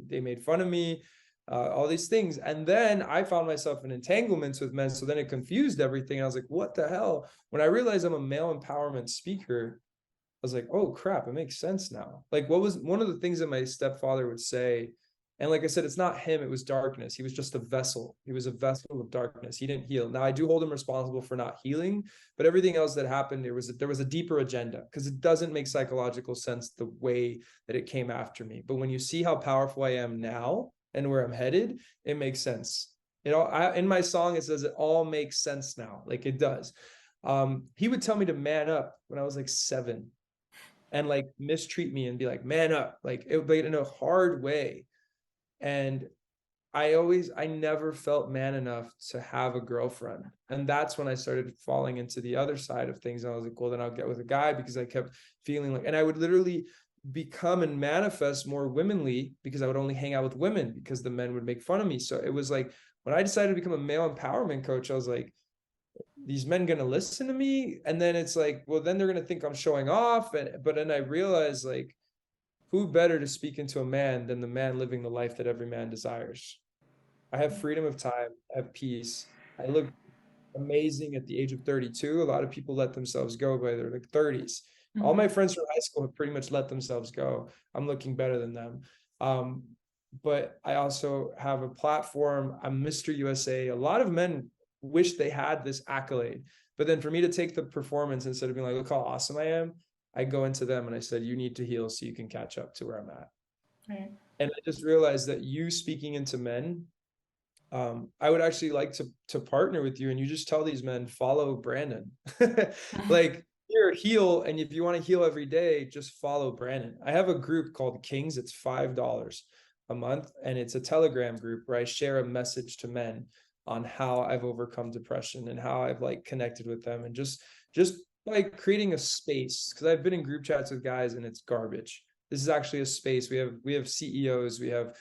They made fun of me, all these things. And then I found myself in entanglements with men. So then it confused everything. I was like, what the hell? When I realized I'm a male empowerment speaker, I was like, oh crap, it makes sense now. Like, what was one of the things that my stepfather would say? And like I said, it's not him, it was darkness. He was just a vessel. He was a vessel of darkness. He didn't heal. Now I do hold him responsible for not healing, but everything else that happened, there was a deeper agenda, because it doesn't make psychological sense the way that it came after me. But when you see how powerful I am now and where I'm headed, it makes sense. In my song, it says it all makes sense now. Like it does. He would tell me to man up when I was like 7 and like mistreat me and be like, man up. Like it would be in a hard way. And I never felt man enough to have a girlfriend. And that's when I started falling into the other side of things. And I was like, well, then I'll get with a guy, because I kept feeling like, and I would literally become and manifest more womanly because I would only hang out with women because the men would make fun of me. So it was like, when I decided to become a male empowerment coach, I was like, these men gonna listen to me? And then it's like, well, then they're gonna think I'm showing off. But then I realized, like, who better to speak into a man than the man living the life that every man desires? I have freedom of time, I have peace. I look amazing at the age of 32. A lot of people let themselves go by their like 30s. All my friends from high school have pretty much let themselves go. I'm looking better than them. Um, but I also have a platform. I'm Mr. USA. A lot of men wish they had this accolade. But then for me to take the performance, instead of being like, look how awesome I am, I go into them and I said, you need to heal so you can catch up to where I'm at. Right. And I just realized that you speaking into men, I would actually like to partner with you, and you just tell these men, follow Branden. Like, you're a heal, and if you want to heal every day, just follow Branden. I have a group called Kings. It's $5 a month, and it's a Telegram group where I share a message to men on how I've overcome depression and how I've like connected with them, and just like creating a space, because I've been in group chats with guys and it's garbage. This is actually a space. We have CEOs, we have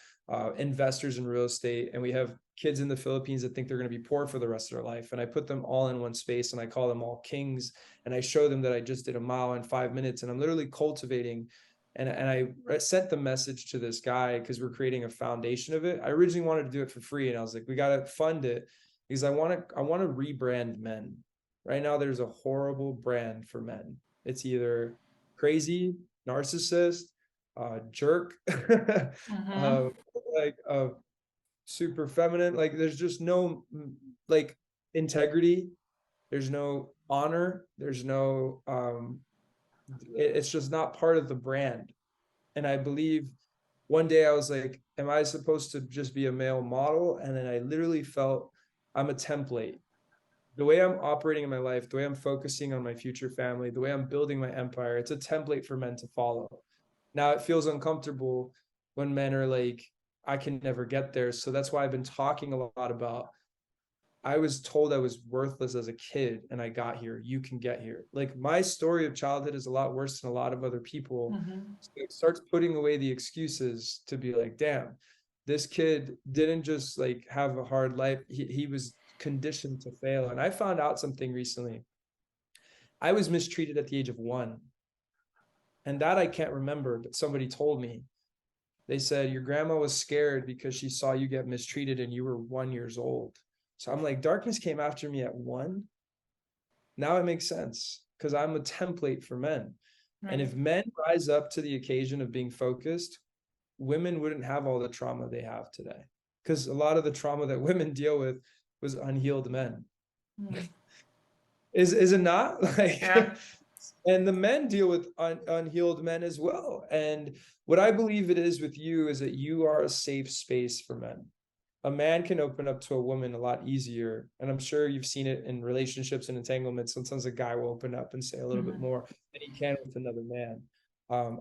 investors in real estate, and we have kids in the Philippines that think they're going to be poor for the rest of their life. And I put them all in one space and I call them all kings. And I show them that I just did a mile in 5 minutes, and I'm literally cultivating. And I sent the message to this guy because we're creating a foundation of it. I originally wanted to do it for free, and I was like, we got to fund it because I want to rebrand men. Right now, there's a horrible brand for men. It's either crazy, narcissist, jerk, like super feminine. Like there's just no like integrity. There's no honor. There's no it's just not part of the brand. And I believe one day I was like, am I supposed to just be a male model? And then I literally felt I'm a template. The way I'm operating in my life, the way I'm focusing on my future family, the way I'm building my empire, it's a template for men to follow. Now it feels uncomfortable when men are like, I can never get there. So that's why I've been talking a lot about, I was told I was worthless as a kid and I got here. You can get here. Like my story of childhood is a lot worse than a lot of other people. So it starts putting away the excuses to be like, damn, this kid didn't just like have a hard life. He was conditioned to fail. And I found out something recently. I was mistreated at the age of 1. And that I can't remember, but somebody told me. They said your grandma was scared because she saw you get mistreated and you were 1 years old. So I'm like, darkness came after me at 1. Now it makes sense because I'm a template for men. Right. And if men rise up to the occasion of being focused, women wouldn't have all the trauma they have today. Because a lot of the trauma that women deal with was unhealed men. Is it not? Like, yeah. And the men deal with unhealed men as well. And what I believe it is with you is that you are a safe space for men. A man can open up to a woman a lot easier. And I'm sure you've seen it in relationships and entanglements. Sometimes a guy will open up and say a little bit more than he can with another man.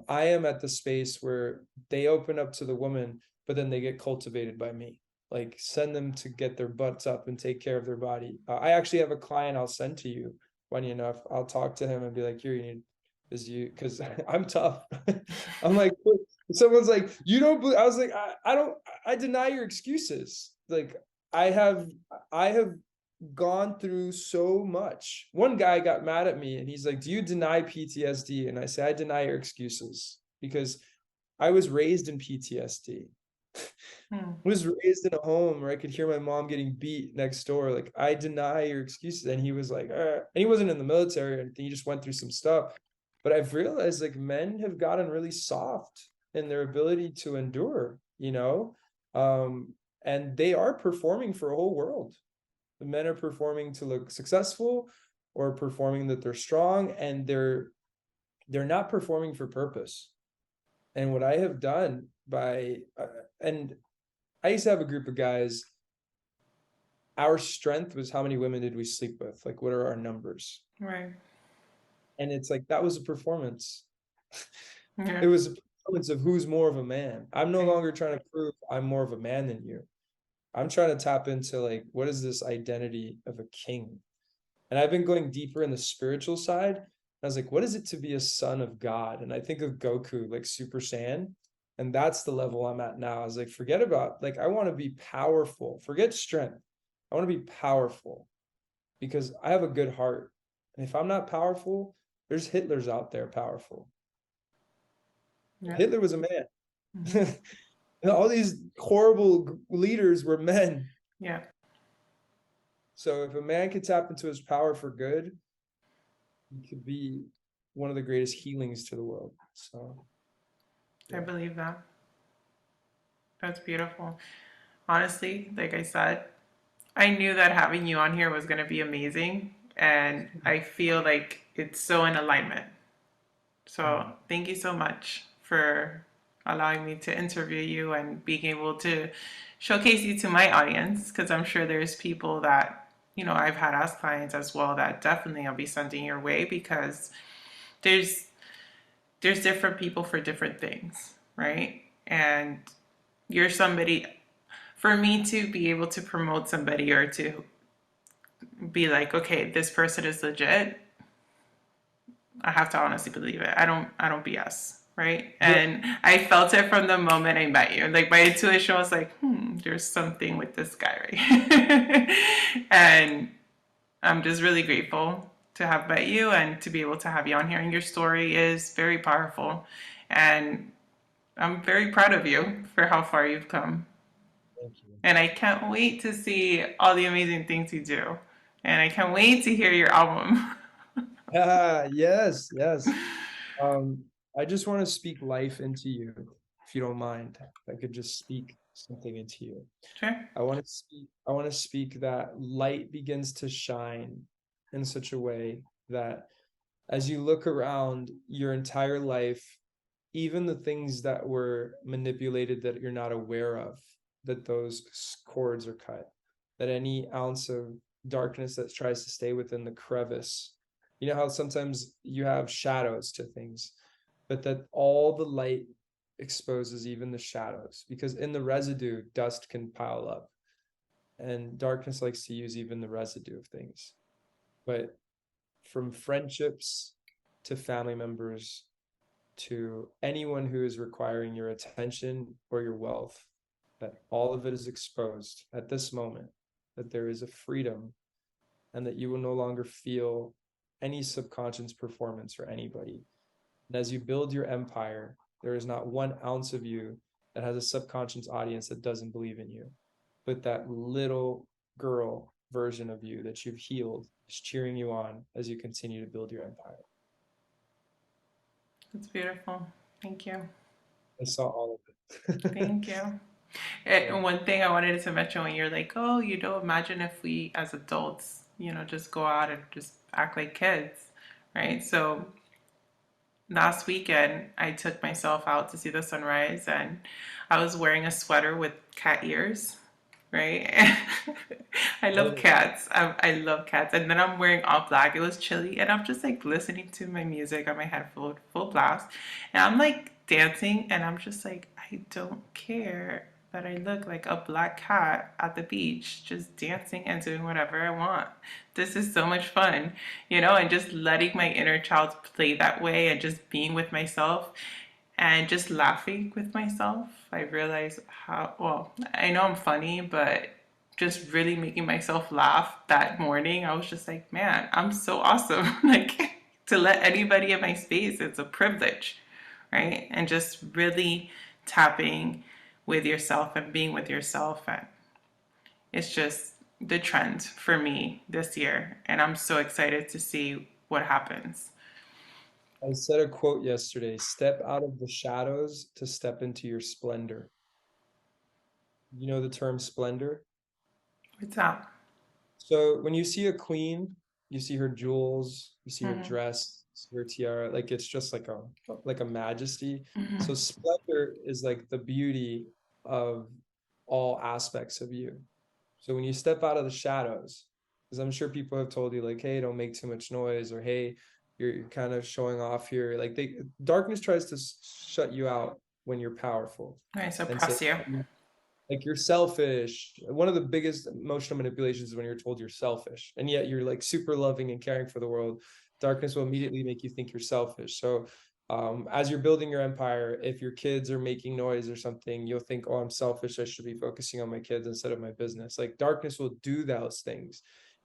I am at the space where they open up to the woman, but then they get cultivated by me. Like send them to get their butts up and take care of their body. I actually have a client I'll send to you. Funny enough, I'll talk to him and be like, here, you need is you, because I'm tough. I'm like, someone's like, you don't believe, I was like, I deny your excuses. Like I have gone through so much. One guy got mad at me and he's like, do you deny PTSD? And I say, I deny your excuses because I was raised in PTSD. Was raised in a home where I could hear my mom getting beat next door. Like, I deny your excuses. And he was like, and he wasn't in the military or anything. He just went through some stuff. But I've realized like men have gotten really soft in their ability to endure, you know, and they are performing for a whole world. The men are performing to look successful or performing that they're strong, and they're not performing for purpose. And what I have done by, and I used to have a group of guys. our strength was how many women did we sleep with? Like, what are our numbers? Right. And it's like that was a performance. Yeah. It was a performance of who's more of a man. I'm no Right. longer trying to prove I'm more of a man than you. I'm trying to tap into like what is this identity of a king? And I've been going deeper in the spiritual side. I was like, what is it to be a son of God? And I think of Goku, like Super Saiyan. And that's the level I'm at now. I was like, forget about, like, I want to be powerful. Forget strength. I want to be powerful because I have a good heart. And if I'm not powerful, there's Hitlers out there powerful. Yeah. Hitler was a Hmm. man. All these horrible leaders were men. Yeah. So if a man could tap into his power for good, he could be one of the greatest healings to the world. So I yeah. believe that. That's beautiful. Honestly, like I said, I knew that having you on here was going to be amazing. And I feel like it's so in alignment. So Mm. thank you so much for allowing me to interview you and being able to showcase you to my audience, because I'm sure there's people that, I've had as clients as well that definitely I'll be sending your way, because there's there's different people for different things, right? And you're somebody, for me to be able to promote somebody or to be like, okay, this person is legit, I have to honestly believe it. I don't BS, right? Yeah. And I felt it from the moment I met you. Like my intuition was like, there's something with this guy, right? And I'm just really grateful to have met you and to be able to have you on here. And your story is very powerful. And I'm very proud of you for how far you've come. Thank you. And I can't wait to see all the amazing things you do. And I can't wait to hear your album. Yes, yes. Um, I just want to speak life into you, if you don't mind. If I could just speak something into you. Sure. I want to speak that light begins to shine in such a way that as you look around your entire life, even the things that were manipulated that you're not aware of, that those cords are cut, that any ounce of darkness that tries to stay within the crevice, you know how sometimes you have shadows to things, but that all the light exposes even the shadows, because in the residue, dust can pile up, and darkness likes to use even the residue of things. But from friendships to family members to anyone who is requiring your attention or your wealth, that all of it is exposed at this moment, that there is a freedom and that you will no longer feel any subconscious performance for anybody. And as you build your empire, there is not 1 ounce of you that has a subconscious audience that doesn't believe in you, but that little girl version of you that you've healed is cheering you on as you continue to build your empire. That's beautiful. Thank you. I saw all of it. Thank you. Yeah. And one thing I wanted to mention, when you're like, oh, imagine if we as adults, just go out and just act like kids, right? So last weekend, I took myself out to see the sunrise, and I was wearing a sweater with cat ears, right? I love Oh, cats. I love cats. And then I'm wearing all black. It was chilly, and I'm just like listening to my music on my headphone, full blast. And I'm like dancing, and I'm just like, I don't care that I look like a black cat at the beach, just dancing and doing whatever I want. This is so much fun, and just letting my inner child play that way and just being with myself and just laughing with myself. I realized how, well, I know I'm funny, but just really making myself laugh that morning, I was just like, man, I'm so awesome. Like, to let anybody in my space, it's a privilege, right? And just really tapping with yourself and being with yourself. And it's just the trend for me this year. And I'm so excited to see what happens. I said a quote yesterday: step out of the shadows to step into your splendor. You know the term splendor? What's up? So when you see a queen, you see her jewels, you see her Mm-hmm. dress, her tiara, like it's just like a majesty. Mm-hmm. So splendor is like the beauty of all aspects of you. So when you step out of the shadows, because I'm sure people have told you like, hey, don't make too much noise, or hey, you're kind of showing off here. Like darkness tries to shut you out when you're powerful Right, and say suppress you. like you're selfish. One of the biggest emotional manipulations is when you're told you're selfish, and yet you're like super loving and caring for the world. Darkness will immediately make you think you're selfish. So as you're building your empire, if your kids are making noise or something, you'll think, oh, I'm selfish, I should be focusing on my kids instead of my business. Like darkness will do those things.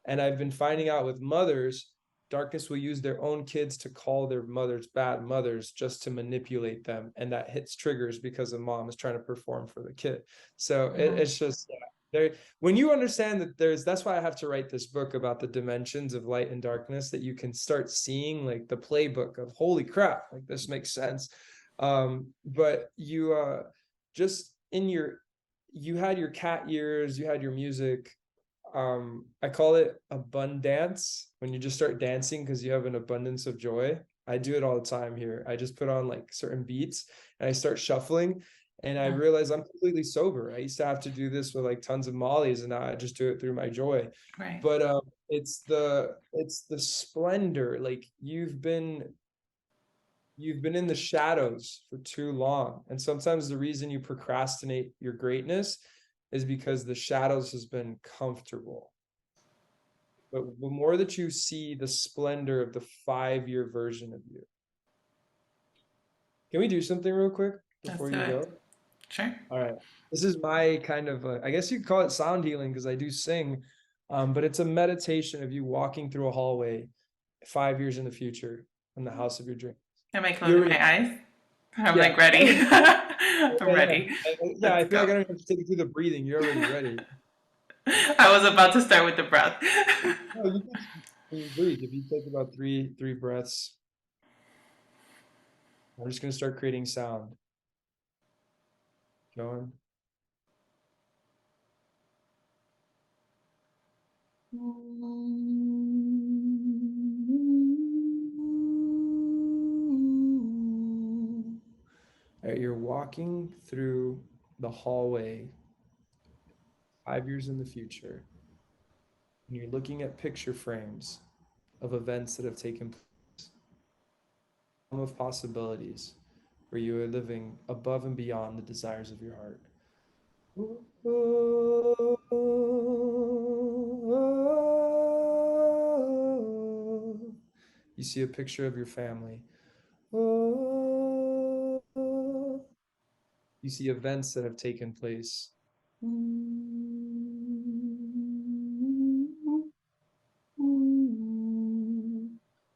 And I've been finding out with mothers, darkness will use their own kids to call their mothers bad mothers just to manipulate them, and that hits triggers because the mom is trying to perform for the kid. So it's just, yeah, there. When you understand that that's why I have to write this book about the dimensions of light and darkness, that you can start seeing like the playbook of holy crap, like this makes sense. But you just in your, you had your cat ears, you had your music. I call it abundance, when you just start dancing because you have an abundance of joy. I do it all the time here. I just put on like certain beats and I start shuffling, and I realize I'm completely sober. I used to have to do this with like tons of mollies, and now I just do it through my joy. Right. But it's the splendor. Like you've been in the shadows for too long, and sometimes the reason you procrastinate your greatness is because the shadows has been comfortable. But the more that you see the splendor of the 5-year version of you. Can we do something real quick Let's before do you it. go? Sure. All right. This is my kind of, I guess you could call it sound healing because I do sing, but it's a meditation of you walking through a hallway 5 years in the future in the house of your dreams. Am I You closing already, my eyes? I'm yeah, like ready. I'm yeah, yeah. ready. Yeah, Let's I feel like go. I don't have to take you through the breathing. You're already ready. I was about to start with the breath. No, when you breathe, if you take about three breaths, I'm just gonna start creating sound. Going. All right, you're walking through the hallway 5 years in the future, and you're looking at picture frames of events that have taken place, of possibilities where you are living above and beyond the desires of your heart. You see a picture of your family. You see events that have taken place.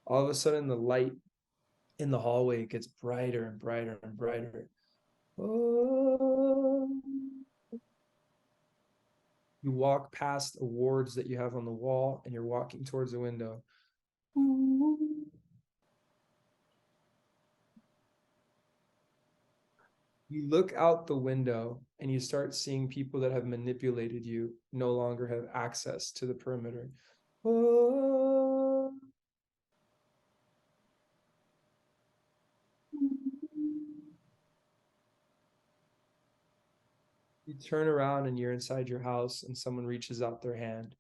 All of a sudden, the light in the hallway gets brighter and brighter and brighter. You walk past awards that you have on the wall, and you're walking towards a window. You look out the window and you start seeing people that have manipulated you no longer have access to the perimeter. You turn around and you're inside your house, and someone reaches out their hand.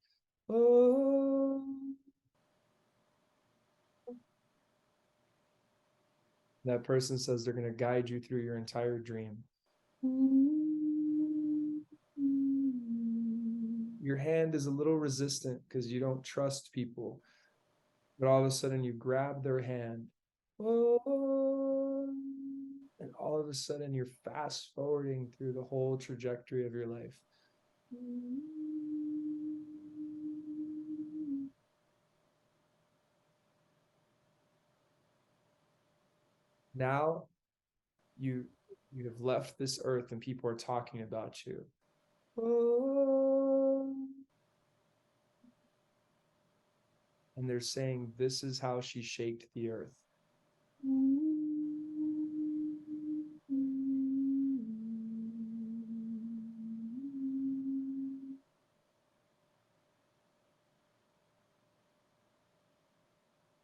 That person says they're going to guide you through your entire dream. Your hand is a little resistant because you don't trust people, but all of a sudden you grab their hand, and all of a sudden you're fast forwarding through the whole trajectory of your life. Now you you have left this earth and people are talking about you. And they're saying this is how she shaked the earth.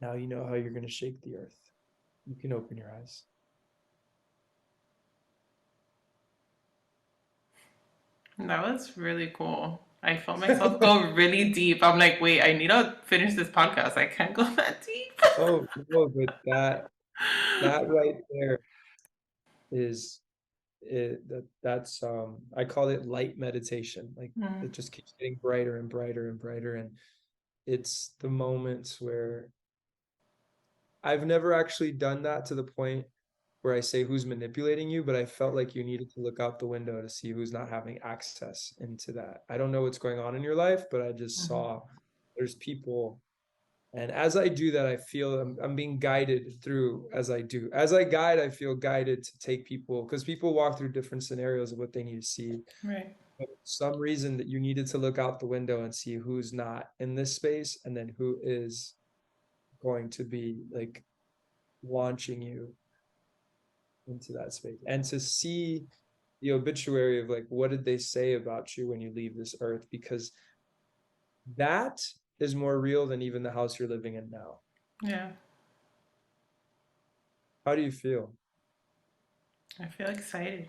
Now you know how you're going to shake the earth. You can open your eyes. That was really cool. I felt myself go really deep. I'm like, wait, I need to finish this podcast. I can't go that deep. Oh no, but that right there is that's I call it light meditation. Like Mm, it just keeps getting brighter and brighter and brighter. And it's the moments where I've never actually done that to the point where I say who's manipulating you, but I felt like you needed to look out the window to see who's not having access into that. I don't know what's going on in your life, but I just mhm. saw there's people. And as I do that, I feel I'm being guided through as I do. As I guide, I feel guided to take people because people walk through different scenarios of what they need to see. Right. But for some reason that you needed to look out the window and see who's not in this space and then who is going to be like launching you into that space. And to see the obituary of like what did they say about you when you leave this earth, because that is more real than even the house you're living in now. Yeah. How do you feel? I feel excited.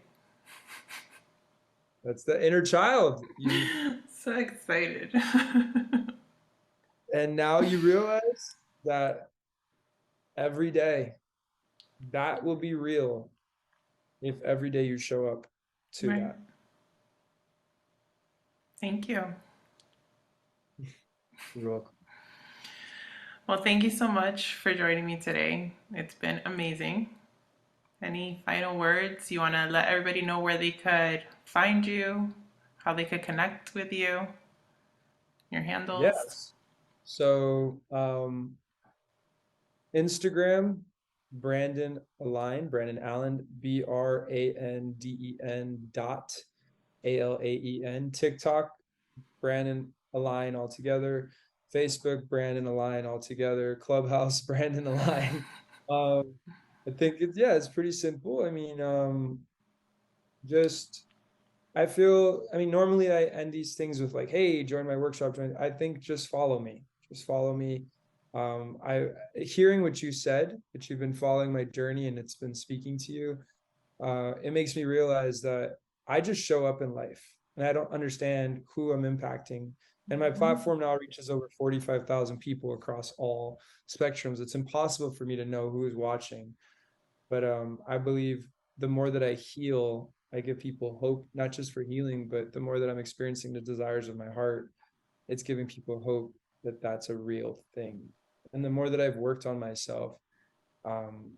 That's the inner child. You So excited. and now you realize that every day that will be real if every day you show up to Right. that. Thank you. You're welcome. Well, thank you so much for joining me today. It's been amazing. Any final words? You want to let everybody know where they could find you, how they could connect with you, your handles? Yes. So Instagram, Branden Alaen, BRANDEN dot ALAEN. TikTok, Branden Alaen all together. Facebook, Branden Alaen all together. Clubhouse, Branden Alaen. I think it's pretty simple. I mean, just I mean, normally I end these things with like, hey, join my workshop. I think just follow me. Just follow me. I hearing what you said, that you've been following my journey and it's been speaking to you, it makes me realize that I just show up in life and I don't understand who I'm impacting. And my platform now reaches over 45,000 people across all spectrums. It's impossible for me to know who is watching. But I believe the more that I heal, I give people hope, not just for healing, but the more that I'm experiencing the desires of my heart, it's giving people hope that that's a real thing. And the more that I've worked on myself, um,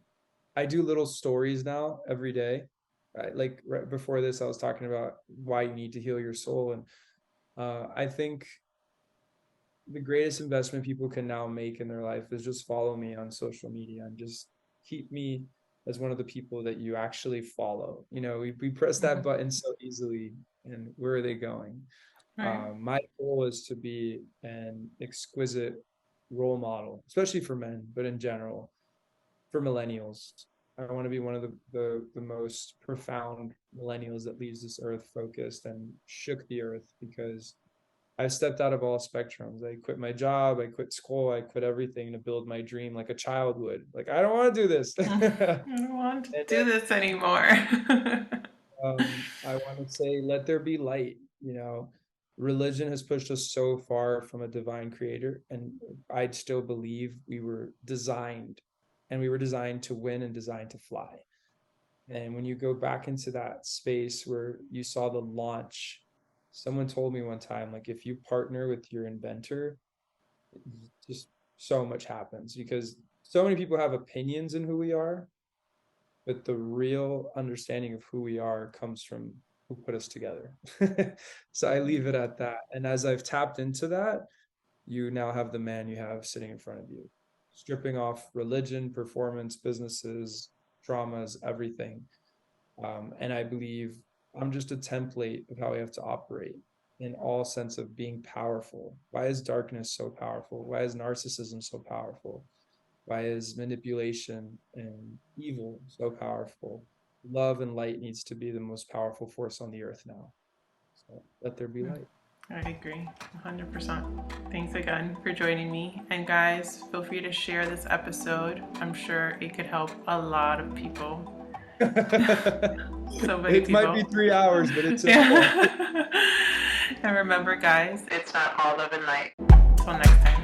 I do little stories now every day. Like right before this, I was talking about why you need to heal your soul. And I think the greatest investment people can now make in their life is just follow me on social media and just keep me as one of the people that you actually follow. You know, we press that Mhm. button so easily, and where are they going? Right. My goal is to be an exquisite role model, especially for men, but in general, for millennials. I want to be one of the most profound millennials that leaves this earth focused and shook the earth, because I stepped out of all spectrums. I quit my job, I quit school, I quit everything to build my dream like a child would. Like, I don't want to do this. I And don't want to then do this anymore. I want to say, let there be light. You know, religion has pushed us so far from a divine creator, and I'd still believe we were designed to win and designed to fly. And when you go back into that space where you saw the launch, someone told me one time, like, if you partner with your inventor, just so much happens, because so many people have opinions in who we are, but the real understanding of who we are comes from who put us together. So I leave it at that. And as I've tapped into that, you now have the man you have sitting in front of you, stripping off religion, performance, businesses, traumas, everything. And I believe I'm just a template of how we have to operate in all sense of being powerful. Why is darkness so powerful? Why is narcissism so powerful? Why is manipulation and evil so powerful? Love and light needs to be the most powerful force on the earth now. So let there be light. I agree 100%. Thanks again for joining me. And guys, feel free to share this episode. I'm sure it could help a lot of people. So many It might be people. 3 hours, but it's okay. Yeah. And remember, guys, it's not all love and light. Till next time.